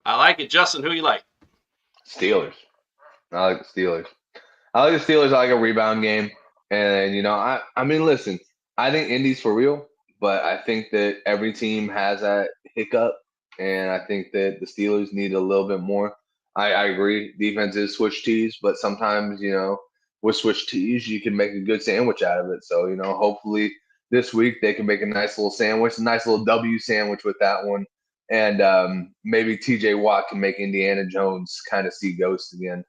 I like it. Justin, who you like? Steelers. I like the Steelers. I like the Steelers. I like a rebound game. And, I mean, listen, I think Indy's for real, but I think that every team has that hiccup. And I think that the Steelers need a little bit more. I agree. Defense is Swiss cheese, but sometimes, with Swiss cheese, you can make a good sandwich out of it. So, hopefully this week they can make a nice little sandwich, a nice little W sandwich with that one. And maybe TJ Watt can make Indiana Jones kind of see ghosts again.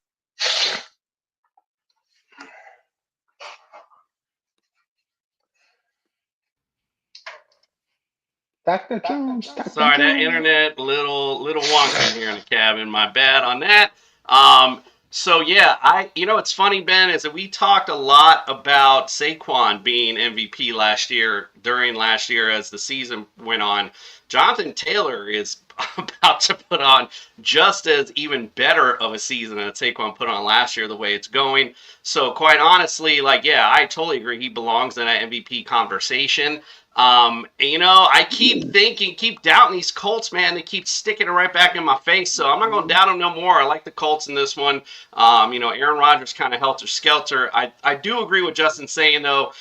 Dr. Jones. Sorry, that internet little wonky here in the cabin. My bad on that. So yeah, it's funny, Ben, is that we talked a lot about Saquon being MVP during last year as the season went on. Jonathan Taylor is about to put on just as even better of a season that Saquon put on last year, the way it's going. So quite honestly, I totally agree. He belongs in that MVP conversation. I keep doubting these Colts, man. They keep sticking it right back in my face, so I'm not going to doubt them no more. I like the Colts in this one. Aaron Rodgers kind of helter-skelter. I do agree with Justin saying, though,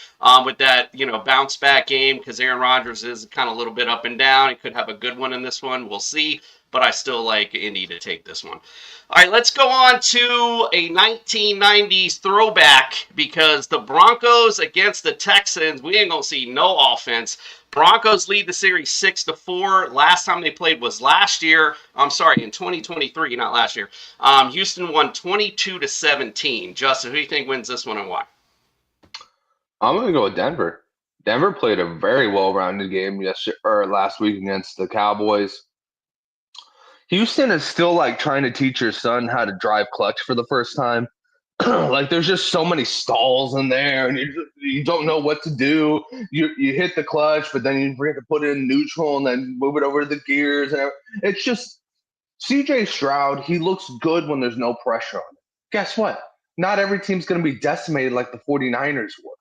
with that, bounce-back game, because Aaron Rodgers is kind of a little bit up and down. He could have a good one in this one. We'll see. But I still like Indy to take this one. All right, let's go on to a 1990s throwback, because the Broncos against the Texans, we ain't going to see no offense. Broncos lead the series 6-4. Last time they played was last year. I'm sorry, in 2023, not last year. Houston won 22-17. Justin, who do you think wins this one and why? I'm going to go with Denver. Denver played a very well-rounded game last week against the Cowboys. Houston is still trying to teach your son how to drive clutch for the first time. There's just so many stalls in there, and you don't know what to do. You hit the clutch, but then you forget to put it in neutral and then move it over to the gears. And it's just CJ Stroud. He looks good when there's no pressure on him. Guess what? Not every team's going to be decimated like the 49ers were.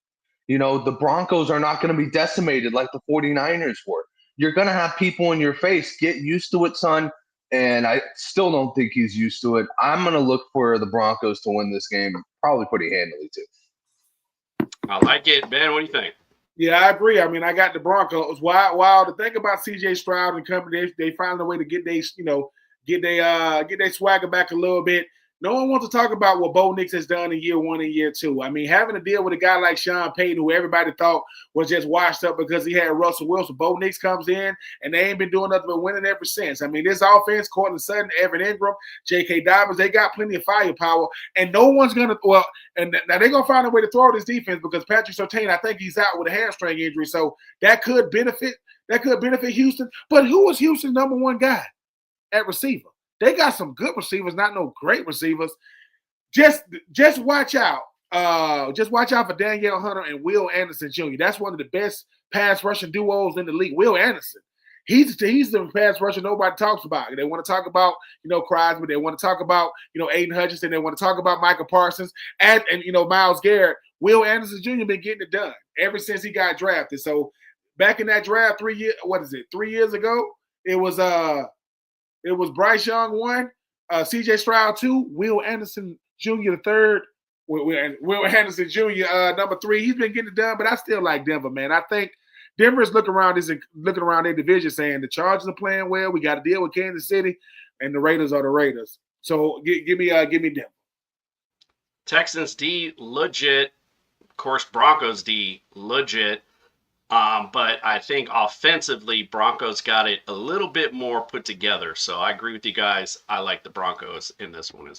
The Broncos are not going to be decimated like the 49ers were. You're going to have people in your face. Get used to it, son. And I still don't think he's used to it. I'm going to look for the Broncos to win this game, probably pretty handily, too. I like it. Ben, what do you think? Yeah, I agree. I mean, I got the Broncos. While the thing about C.J. Stroud and company, they found a way to get their swagger back a little bit. No one wants to talk about what Bo Nix has done in year 1 and year 2. I mean, having to deal with a guy like Sean Payton, who everybody thought was just washed up because he had Russell Wilson. Bo Nix comes in, and they ain't been doing nothing but winning ever since. I mean, this offense, Cortland Sutton, Evan Ingram, J.K. Dobbins, they got plenty of firepower, and no one's going to – and now they're going to find a way to throw this defense because Patrick Surtain, I think he's out with a hamstring injury, so that could benefit Houston. But who was Houston's number one guy at receiver? They got some good receivers, not no great receivers. Just watch out. Just watch out for Danielle Hunter and Will Anderson Jr. That's one of the best pass rushing duos in the league. Will Anderson. He's the pass rusher nobody talks about. They want to talk about, Crosby. They want to talk about, Aiden Hutchinson. They want to talk about Michael Parsons and Myles Garrett. Will Anderson Jr. been getting it done ever since he got drafted. So back in that draft 3 years ago, it was Bryce Young 1, C.J. Stroud 2, Will Anderson Jr. the third, Will Anderson Jr. Number 3. He's been getting it done, but I still like Denver, man. I think Denver is looking around their division saying the Chargers are playing well. We got to deal with Kansas City, and the Raiders are the Raiders. So give me Denver. Texans D legit, of course. Broncos D legit. But I think offensively, Broncos got it a little bit more put together. So I agree with you guys. I like the Broncos in this one.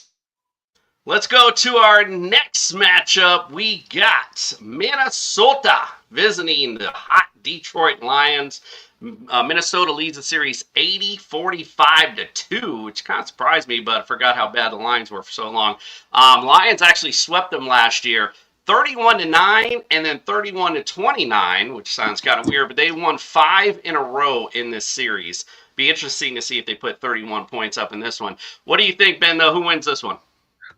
Let's go to our next matchup. We got Minnesota visiting the hot Detroit Lions. Minnesota leads the series 80-45-2, which kind of surprised me, but I forgot how bad the Lions were for so long. Lions actually swept them last year. 31-9 and then 31-29, which sounds kind of weird, but they won 5 in a row in this series. Be interesting to see if they put 31 points up in this one. What do you think, Ben, though? Who wins this one?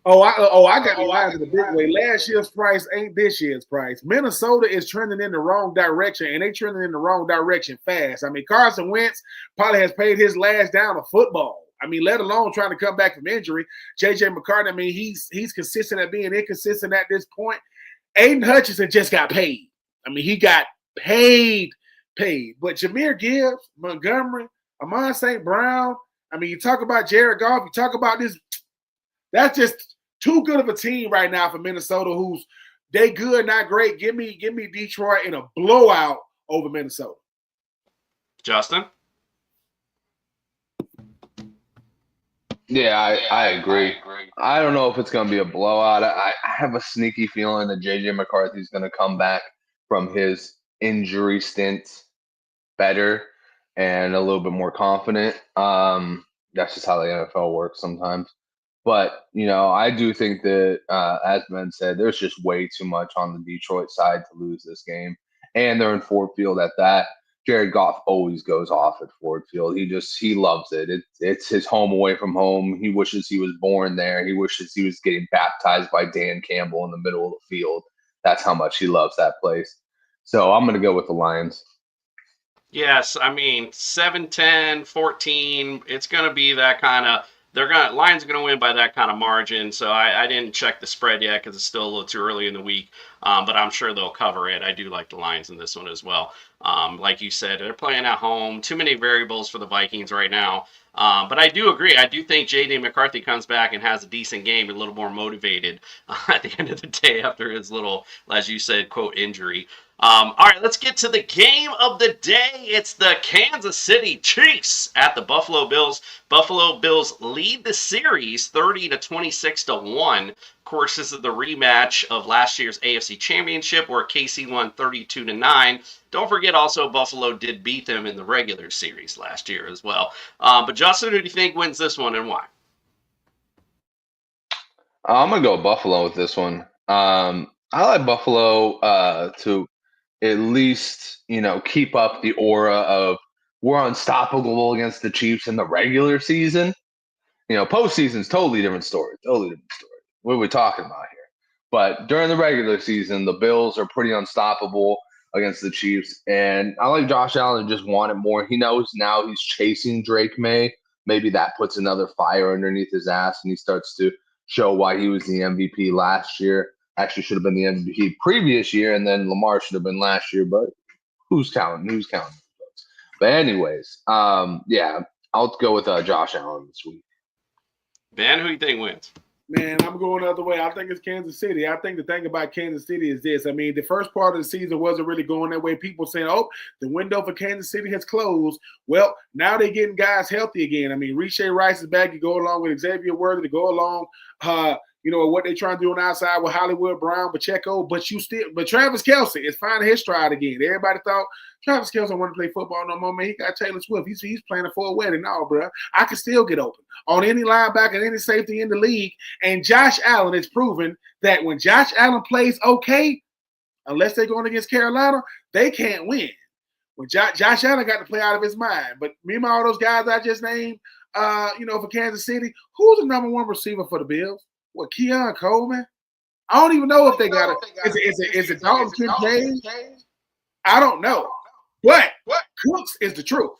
I got the Lions in the big way. Last year's price ain't this year's price. Minnesota is trending in the wrong direction, and they trending in the wrong direction fast. I mean, Carson Wentz probably has paid his last down of football. I mean, let alone trying to come back from injury. J.J. McCartney, I mean, he's consistent at being inconsistent at this point. Aiden Hutchinson just got paid. I mean, he got paid. But Jahmyr Gibbs, Montgomery, Amon St. Brown, I mean, you talk about Jared Goff, you talk about this. That's just too good of a team right now for Minnesota, who's they good, not great. Give me Detroit in a blowout over Minnesota. Justin? Yeah, I agree. I don't know if it's going to be a blowout. I have a sneaky feeling that J.J. McCarthy is going to come back from his injury stint better and a little bit more confident. That's just how the NFL works sometimes. But, I do think that, as Ben said, there's just way too much on the Detroit side to lose this game. And they're in Ford Field at that. Jared Goff always goes off at Ford Field. He loves it. It's his home away from home. He wishes he was born there. He wishes he was getting baptized by Dan Campbell in the middle of the field. That's how much he loves that place. So I'm going to go with the Lions. Yes, I mean, 7-10, 14, it's going to be that kind of Lions are going to win by that kind of margin. So I didn't check the spread yet because it's still a little too early in the week. But I'm sure they'll cover it. I do like the Lions in this one as well. Like you said, they're playing at home. Too many variables for the Vikings right now. But I do agree. I do think J.D. McCarthy comes back and has a decent game, a little more motivated at the end of the day after his little, as you said, quote, injury. All right, let's get to the game of the day. It's the Kansas City Chiefs at the Buffalo Bills. Buffalo Bills lead the series 30-26-1. Of course, this is the rematch of last year's AFC Championship where KC won 32-9. Don't forget also Buffalo did beat them in the regular series last year as well. But Justin, who do you think wins this one and why? I'm going to go Buffalo with this one. I like Buffalo to at least, keep up the aura of we're unstoppable against the Chiefs in the regular season. Postseason's totally different story. What are we talking about here? But during the regular season, the Bills are pretty unstoppable against the Chiefs. And I like Josh Allen to just want it more. He knows now he's chasing Drake May. Maybe that puts another fire underneath his ass and he starts to show why he was the MVP last year. Actually should have been the MVP previous year, and then Lamar should have been last year, but who's counting? But anyways, yeah, I'll go with Josh Allen this week. Ben, who do you think wins? Man, I'm going the other way. I think it's Kansas City. I think the thing about Kansas City is this. I mean, the first part of the season wasn't really going that way. People saying, oh, the window for Kansas City has closed. Well, now they're getting guys healthy again. I mean, Riche Rice is back. You go along with Xavier Worthy to go along, what they're trying to do on the outside with Hollywood Brown, Pacheco, but Travis Kelce is finding his stride again. Everybody thought Travis Kelce don't want to play football no more, man. He got Taylor Swift. He's playing for a wedding now, bro. I can still get open on any linebacker and any safety in the league. And Josh Allen has proven that when Josh Allen plays okay, unless they're going against Carolina, they can't win. When Josh Allen got to play out of his mind. But meanwhile, all those guys I just named, for Kansas City, who's the number one receiver for the Bills? What, Keon Coleman? I don't even know if they got it. Is it Dalton Kincaid? I don't know. But Cooks is the truth.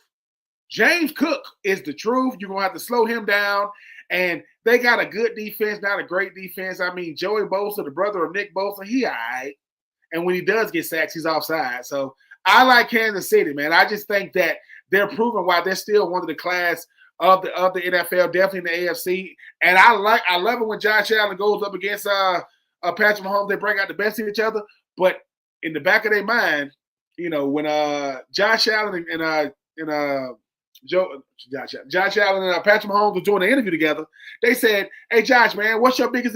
James Cook is the truth. You're going to have to slow him down. And they got a good defense, not a great defense. I mean, Joey Bosa, the brother of Nick Bosa, he all right. And when he does get sacks, he's offside. So I like Kansas City, man. I just think that they're proving why they're still one of the class of the NFL, definitely in the AFC. And I love it when Josh Allen goes up against Patrick Mahomes. They bring out the best in each other. But in the back of their mind, when Josh Allen and Josh Allen and Patrick Mahomes were doing an interview together, they said, "Hey, Josh, man, what's your biggest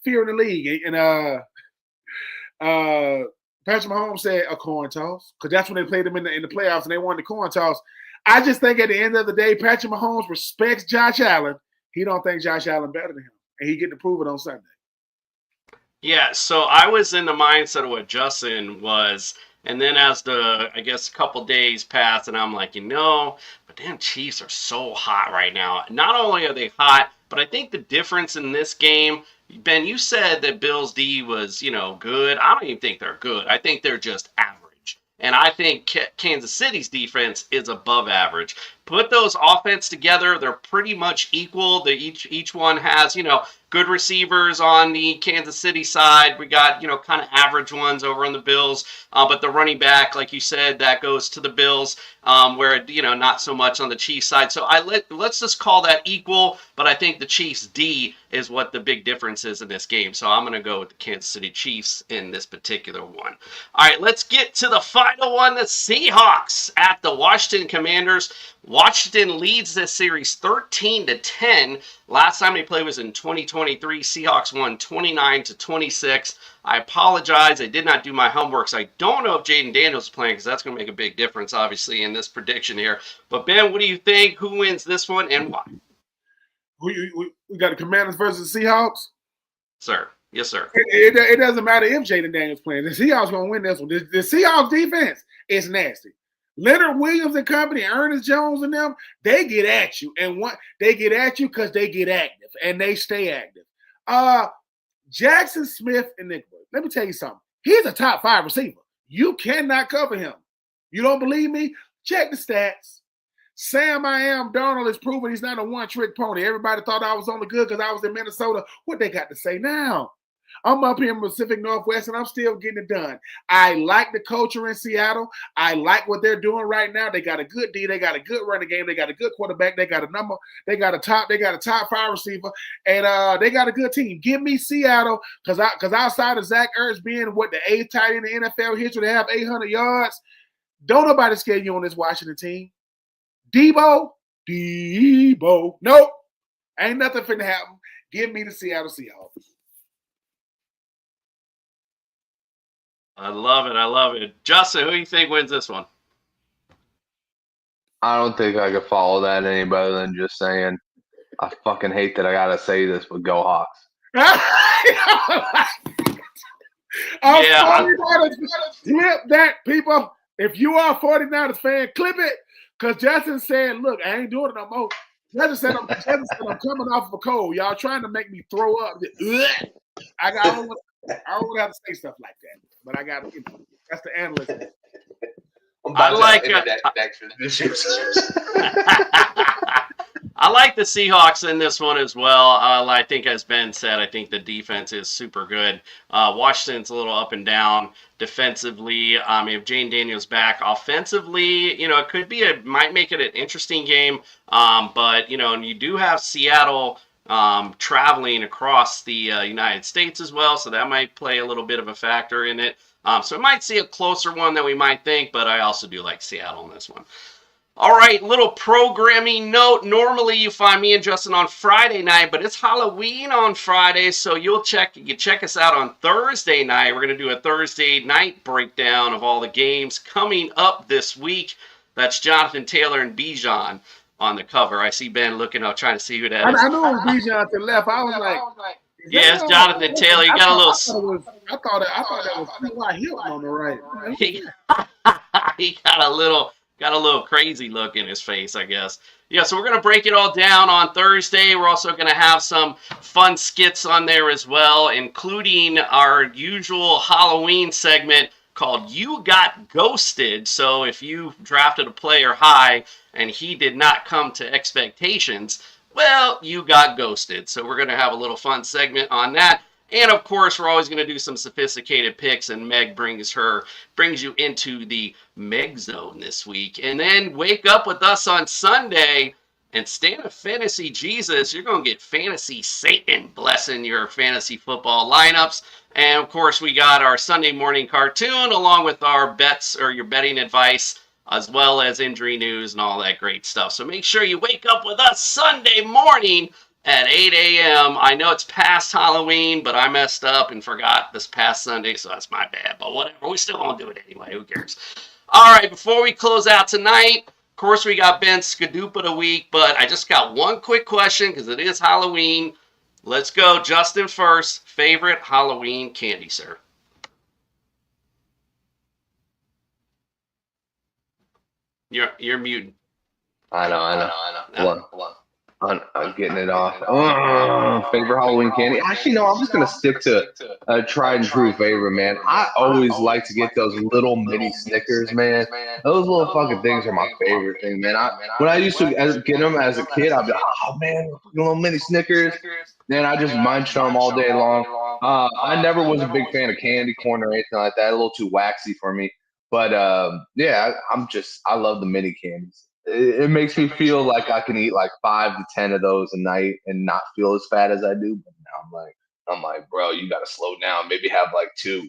fear in the league?" And Patrick Mahomes said, "A coin toss," because that's when they played them in the playoffs and they won the coin toss. I just think at the end of the day, Patrick Mahomes respects Josh Allen. He don't think Josh Allen better than him, and he get to prove it on Sunday. Yeah, so I was in the mindset of what Justin was, and then as a couple days passed, and I'm like, but damn Chiefs are so hot right now. Not only are they hot, But I think the difference in this game, Ben, you said that Bills D was, good. I don't even think they're good. I think they're just average. And I think Kansas City's defense is above average. Put those offense together, they're pretty much equal. Each one has, good receivers on the Kansas City side. We got, kind of average ones over on the Bills. But the running back, like you said, that goes to the Bills, where, not so much on the Chiefs side. So let's just call that equal. But I think the Chiefs D is what the big difference is in this game. So I'm going to go with the Kansas City Chiefs in this particular one. All right, let's get to the final one. The Seahawks at the Washington Commanders. Washington leads this series 13-10. Last time they played was in 2023. Seahawks won 29-26. I apologize. I did not do my homework, so I don't know if Jaden Daniels is playing because that's going to make a big difference, obviously, in this prediction here. But, Ben, what do you think? Who wins this one and why? We got the Commanders versus the Seahawks? Sir. Yes, sir. It doesn't matter if Jaden Daniels playing. The Seahawks going to win this one. The Seahawks defense is nasty. Leonard Williams and company, Ernest Jones and them, they get at you. And they get at you because they get active and they stay active. Jackson Smith and Nick, let me tell you something. He's a top 5 receiver. You cannot cover him. You don't believe me? Check the stats. Sam Darnold is proving he's not a one-trick pony. Everybody thought I was only good because I was in Minnesota. What they got to say now? I'm up here in Pacific Northwest, and I'm still getting it done. I like the culture in Seattle. I like what they're doing right now. They got a good D. They got a good running game. They got a good quarterback. They got a top 5 receiver, and they got a good team. Give me Seattle because outside of Zach Ertz being the 8th tight end in the NFL history to have 800 yards, don't nobody scare you on this Washington team. Debo, nope, ain't nothing finna happen. Give me the Seattle Seahawks. I love it. Justin, who do you think wins this one? I don't think I could follow that any better than just saying, I fucking hate that I got to say this, but go Hawks. Clip that, people. If you are a 49ers fan, clip it. Because Justin said, look, I ain't doing it no more. Justin said, I'm coming off of a cold. Y'all trying to make me throw up. I don't want to have to say stuff like that. But I got to, that's the analyst. I like the Seahawks in this one as well. I think, as Ben said, I think the defense is super good. Washington's a little up and down defensively. If Jane Daniels back offensively, it might make it an interesting game. But you do have Seattle traveling across the United States as well, so that might play a little bit of a factor in it. So we might see a closer one than we might think, but I also do like Seattle in this one. All right, little programming note. Normally you find me and Justin on Friday night, but it's Halloween on Friday, so you can check us out on Thursday night. We're going to do a Thursday night breakdown of all the games coming up this week. That's Jonathan Taylor and Bijan on the cover. I see Ben looking up, trying to see who that is. I know it was Bijan to the left. I was like, yeah, it's Jonathan Taylor. You got a little. I thought that was T.Y. Hilton on the right. He got a little crazy look in his face, I guess. Yeah, so we're going to break it all down on Thursday. We're also going to have some fun skits on there as well, including our usual Halloween segment called You Got Ghosted. So if you drafted a player high and he did not come to expectations, well, you got ghosted. So we're going to have a little fun segment on that. And of course, we're always going to do some sophisticated picks, and Meg brings you into the Meg Zone this week. And then wake up with us on Sunday and stand a fantasy Jesus. You're going to get fantasy Satan blessing your fantasy football lineups. And of course, we got our Sunday morning cartoon along with our bets or your betting advice, as well as injury news and all that great stuff. So make sure you wake up with us Sunday morning at 8 a.m. I know it's past Halloween, but I messed up and forgot this past Sunday, so that's my bad. But whatever, we still gonna do it anyway. Who cares? All right, before we close out tonight, of course, we got Ben's Skadoopa of the week, but I just got one quick question because it is Halloween. Let's go, Justin first. Favorite Halloween candy, sir? You're muted. I know. Hold on. on getting it off. Favorite Halloween candy? Actually, no, I'm just gonna stick to a tried and true favorite, man. I always like to get those little mini Snickers, man. Those little fucking things are my favorite thing, man. When I used to get them as a kid, I'd be like, oh man, little mini Snickers. Then I just munched on them all day long. I never was a big fan of candy corn or anything like that. A little too waxy for me. But yeah, I love the mini candies. It makes me feel like I can eat like 5 to 10 of those a night and not feel as fat as I do. But now I'm like, bro, you got to slow down. Maybe have like 2.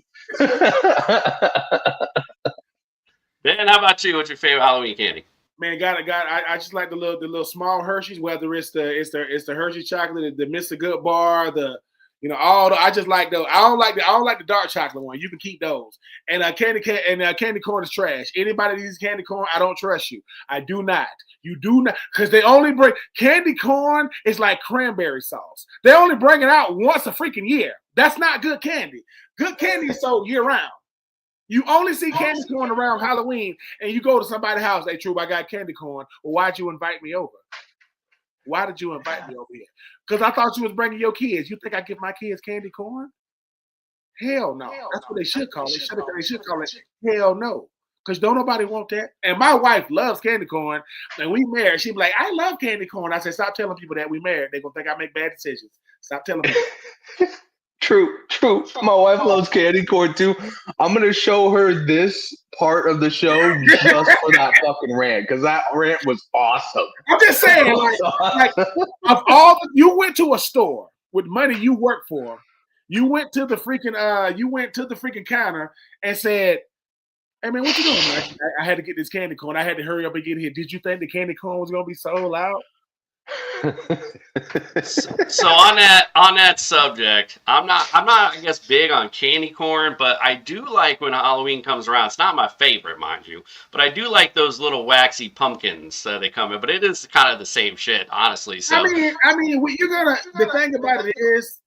Ben, how about you? What's your favorite Halloween candy? Man, got it. I just like the little small Hershey's, whether it's the Hershey chocolate, the Mr. Good bar, I just like those. I don't like the dark chocolate one. You can keep those. And candy corn is trash. Anybody that eats candy corn, I don't trust you. I do not. You do not, because they only bring candy corn is like cranberry sauce. They only bring it out once a freaking year. That's not good candy. Good candy is sold year round. You only see candy corn around Halloween, and you go to somebody's house. Hey, Troupe, I got candy corn. Well, why'd you invite me over? Why did you invite me over here? Because I thought you was bringing your kids. You think I give my kids candy corn? Hell no. That's what they should call it. They should call it hell no. Because don't nobody want that. And my wife loves candy corn. And we married. She be like, I love candy corn. I said, stop telling people that we married. They're going to think I make bad decisions. Stop telling people. True. My wife loves candy corn too. I'm gonna show her this part of the show just for that fucking rant, because that rant was awesome. I'm just saying, like you went to a store with money you work for. You went to the freaking counter and said, "Hey man, what you doing?" Like, I had to get this candy corn. I had to hurry up and get here. Did you think the candy corn was gonna be sold out? So on that subject, I'm not I guess big on candy corn, but I do like when Halloween comes around. It's not my favorite, mind you, but I do like those little waxy pumpkins they come in. But it is kind of the same shit, honestly. So I mean, the thing about it is,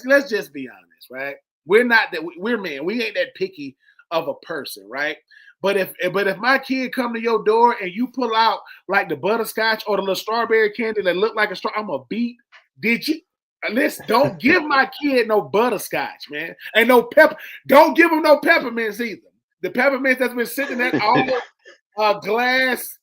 let's just be honest, right? We're not that we're men. We ain't that picky of a person, right? But if my kid come to your door and you pull out like the butterscotch or the little strawberry candy that look like a straw, I'm a beat. Did you? Listen, don't give my kid no butterscotch, man, and no pepper. Don't give him no peppermints either. The peppermints that's been sitting in that glass,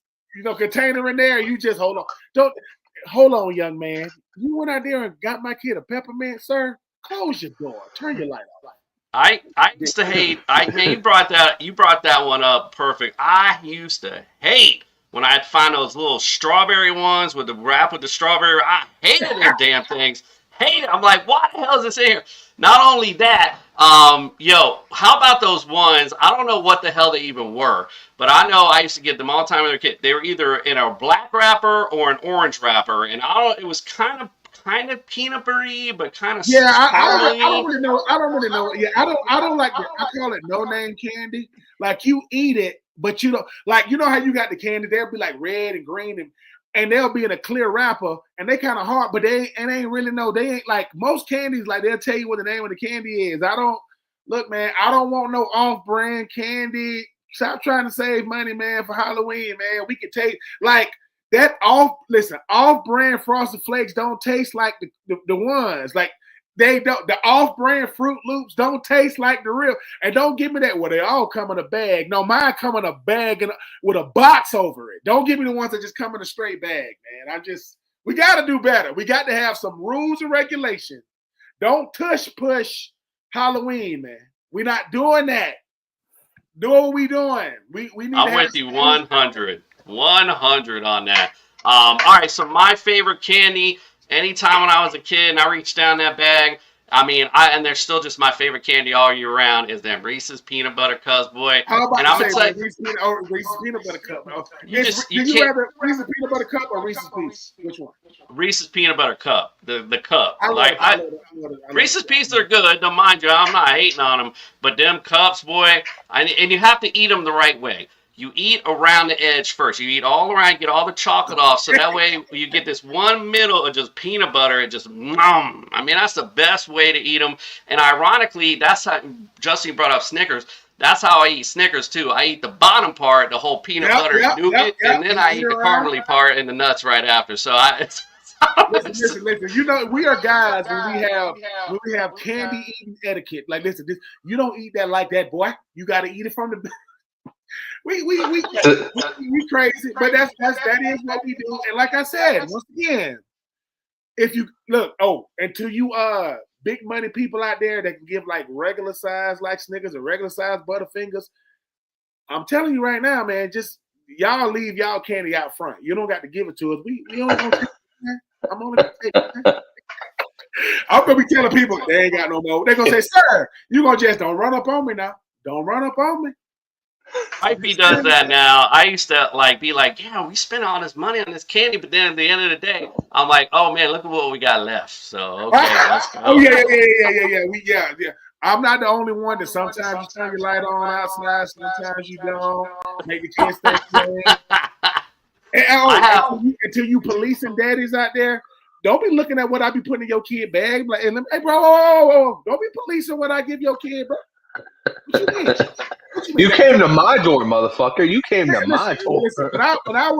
container in there. You just hold on, young man. You went out there and got my kid a peppermint, sir. Close your door. Turn your light off. I used to hate. You brought that one up perfect. I used to hate when I'd find those little strawberry ones with the wrap with the strawberry. I hated them damn things. Hate it. I'm like, what the hell is this in here? Not only that, how about those ones? I don't know what the hell they even were, but I know I used to get them all the time with their kid. They were either in a black wrapper or an orange wrapper, and it was kind of peanut buttery, but kind of I don't really know. Yeah, I don't like it. I call it no name candy. Like you eat it, but you don't like. You know how you got the candy? They'll be like red and green, and they'll be in a clear wrapper, and they kind of hard, but they ain't really know. They ain't like most candies. Like they'll tell you what the name of the candy is. I don't want no off-brand candy. Stop trying to save money, man, for Halloween, man. We can take like. That off-brand Frosted Flakes don't taste like the ones. Like they don't. The off-brand Fruit Loops don't taste like the real. And don't give me that. Well, they all come in a bag. No, mine come in a bag with a box over it. Don't give me the ones that just come in a straight bag, man. We got to do better. We got to have some rules and regulations. Don't push Halloween, man. We're not doing that. Do what we doing. We need. I'm with you 100. 100 on that. All right, so my favorite candy, anytime when I was a kid and I reached down that bag, and they're still just my favorite candy all year round, is them Reese's Peanut Butter Cups, boy. How about and I'm excited. Reese's Peanut Butter Cup. You rather Reese's Peanut Butter Cup or Reese's Pieces? Which one? Reese's Peanut Butter Cup, the cup. I love Reese's Pieces are good, don't mind you. I'm not hating on them, but them cups, boy, and you have to eat them the right way. You eat around the edge first. You eat all around, get all the chocolate off, so that way you get this one middle of just peanut butter and just that's the best way to eat them. And ironically, that's how Justin brought up Snickers. That's how I eat Snickers too. I eat the bottom part, the whole peanut butter nougat, and then I eat the caramely part and the nuts right after. So Listen. You know, we are guys when we have candy eating etiquette. Like, listen, you don't eat that like that, boy. You got to eat it from the. we crazy, but that is what we do. And like I said, once again, if you look, and to you big money people out there that can give like regular size like Snickers or regular size Butterfingers, I'm telling you right now, man, just y'all leave y'all candy out front. You don't got to give it to us. We only gonna take it. I'm only gonna take it. I'm gonna be telling people they ain't got no more. They're gonna say, sir, you gonna just don't run up on me now. Don't run up on me. Wifey does that now. I used to be like, yeah, we spent all this money on this candy, but then at the end of the day, I'm like, oh man, look at what we got left. So okay, let's go. Oh yeah. I'm not the only one that sometimes you turn your light on outside, sometimes you don't. Make the kids stay playing. Until you policing daddies out there, don't be looking at what I be putting in your kid bag. Like, hey, bro, don't be policing what I give your kid, bro. What you mean? You came to my door, motherfucker. You came to my door. Listen, when I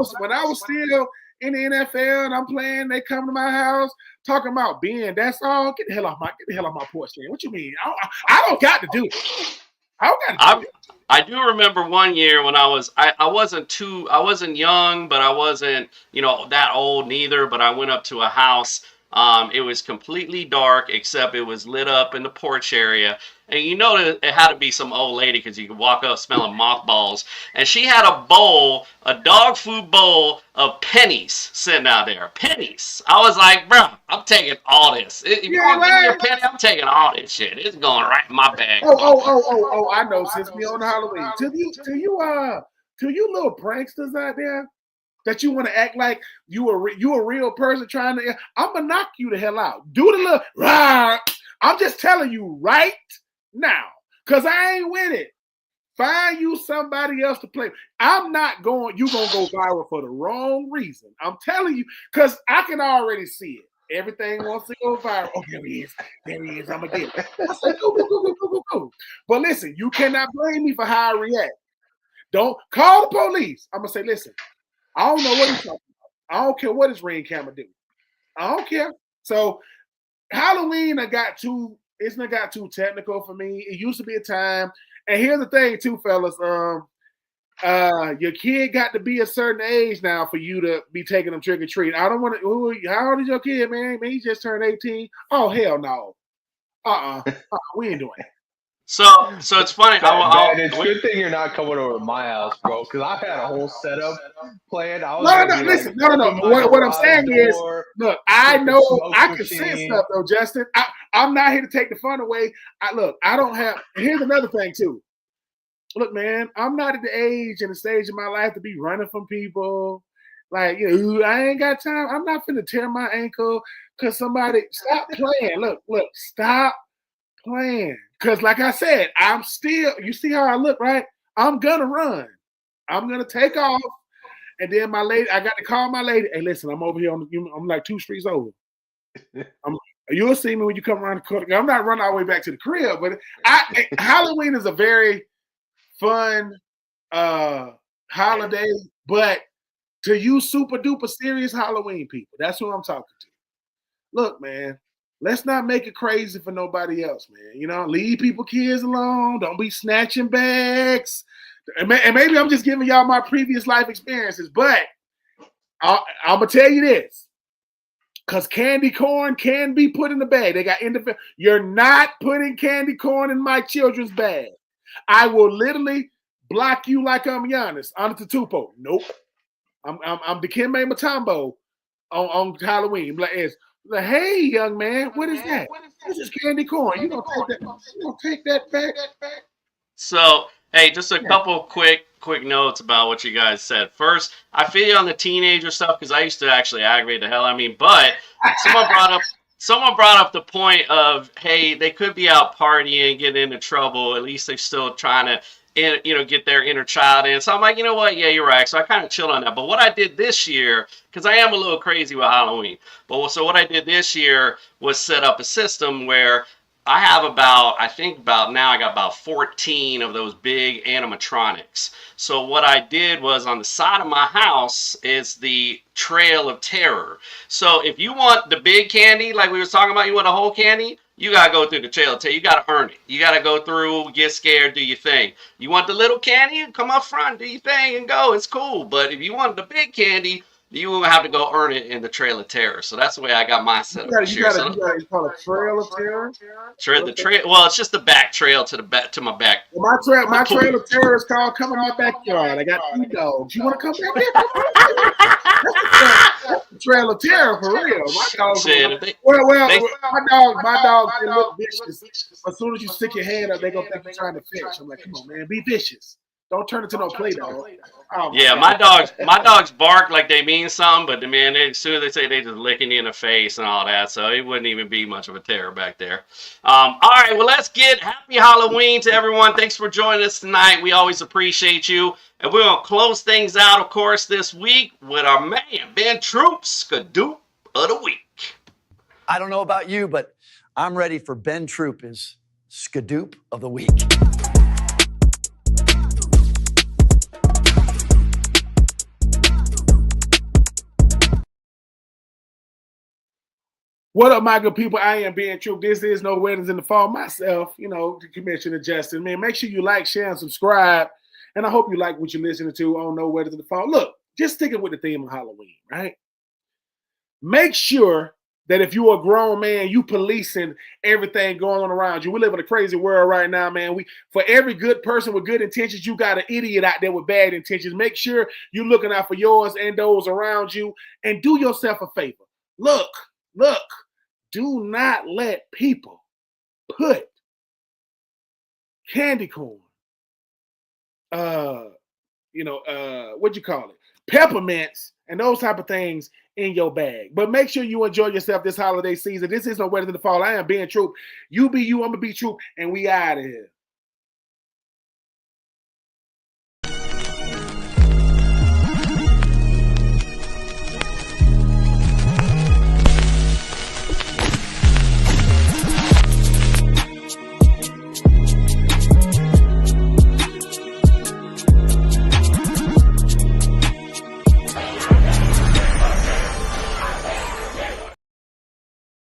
was still in the NFL and I'm playing, they come to my house talking about being. That's all. Get the hell off my porch, man. What you mean? I don't got to do it. I don't got to do it. I do remember one year when I wasn't young, but I wasn't, that old neither, but I went up to a house. It was completely dark, except it was lit up in the porch area. And it had to be some old lady because you could walk up smelling mothballs. And she had a dog food bowl of pennies sitting out there. Pennies. I was like, bro, I'm taking all this. If you want to give me a penny, I'm taking all this shit. It's going right in my bag. Oh, I know. Since we on Halloween. To you little pranksters out there that you want to act like you a real person trying to, I'm going to knock you the hell out. Do the little, rah. I'm just telling you right now, because I ain't with it. Find you somebody else to play. I'm not going, you going to go viral for the wrong reason. I'm telling you, because I can already see it. Everything wants to go viral. Oh, there he is. I'm going to get it. I said, go. But listen, you cannot blame me for how I react. Don't call the police. I'm going to say, listen, I don't know what he's talking about. I don't care what his ring camera do. I don't care. So Halloween, it's not got too technical for me. It used to be a time. And here's the thing too, fellas. Your kid got to be a certain age now for you to be taking them trick or treat. I don't want to. How old is your kid, man? Man, he just turned 18. Oh hell no. We ain't doing it. So it's funny. It's a good thing you're not coming over to my house, bro, because I've had a whole setup planned. No. What I'm saying is, look, I know I can sense stuff though, Justin. I'm not here to take the fun away. I don't have. Here's another thing too. Look, man, I'm not at the age and the stage of my life to be running from people. Like, I ain't got time. I'm not finna tear my ankle because somebody stop playing. Look, stop playing. Because like I said, I'm still, you see how I look, right? I'm going to run. I'm going to take off. And then my lady, I got to call my lady. Hey, listen, I'm over here. I'm like 2 streets over. You'll see me when you come around the corner. I'm not running all the way back to the crib. But Halloween is a very fun holiday. But to you super duper serious Halloween people, that's who I'm talking to. Look, man. Let's not make it crazy for nobody else, man. Leave kids alone. Don't be snatching bags. And maybe I'm just giving y'all my previous life experiences, but I'm going to tell you this. Because candy corn can be put in the bag. They got You're not putting candy corn in my children's bag. I will literally block you like I'm Giannis. Antetokounmpo. Nope. I'm Dikembe Mutombo on Halloween. Like, hey, young man, what is that? This is candy corn. You gonna take that back? So, hey, just a couple quick notes about what you guys said. First, I feel you on the teenager stuff because I used to actually aggravate the hell out of me. But someone brought up the point of, hey, they could be out partying, getting into trouble. At least they're still trying to, get their inner child in. So I'm like, you know what? Yeah, you're right. So I kind of chilled on that. But what I did this year, because I am a little crazy with Halloween. So what I did this year was set up a system where I have about, I think about now I got about 14 of those big animatronics. So what I did was on the side of my house is the Trail of Terror. So if you want the big candy, like we were talking about, you want a whole candy, you got to go through the Trail of Terror. You got to earn it. You got to go through, get scared, do your thing. You want the little candy, come up front, do your thing and go. It's cool. But if you want the big candy, you will have to go earn it in the Trail of Terror. So that's the way I got my setup this year. You got call it Trail of Terror. Well, it's just the back trail to my back. Well, my Trail of Terror is called Come in My Backyard. I got 2 dogs. You want to come back here? That's the Trail of Terror for real. My dogs. My dogs they look vicious. As soon as you stick your hand up, they gonna think you're trying to fish. I'm like, come on, man, be vicious. Don't turn it to no play dog. Oh, yeah, my dogs bark like they mean something, but man, as soon as they say they just licking you in the face and all that, so it wouldn't even be much of a terror back there. All right, well, let's get happy Halloween to everyone. Thanks for joining us tonight. We always appreciate you. And we're going to close things out, of course, this week with our man, Ben Troupe, Skadoop of the Week. I don't know about you, but I'm ready for Ben Troupe's Skadoop of the Week. What up, my good people? I am Ben Troupe. This is No Weddings in the Fall. Myself, the Commissioner Justin. Man, make sure you like, share, and subscribe. And I hope you like what you're listening to on No Weddings in the Fall. Look, just sticking with the theme of Halloween, right? Make sure that if you're a grown man, you policing everything going on around you. We live in a crazy world right now, man. For every good person with good intentions, you got an idiot out there with bad intentions. Make sure you're looking out for yours and those around you. And do yourself a favor. Look. Do not let people put candy corn, peppermints and those type of things in your bag. But make sure you enjoy yourself this holiday season. This is No Weddings in the Fall. I am Ben Troupe. You be you, I'm gonna be Troupe, and we out of here.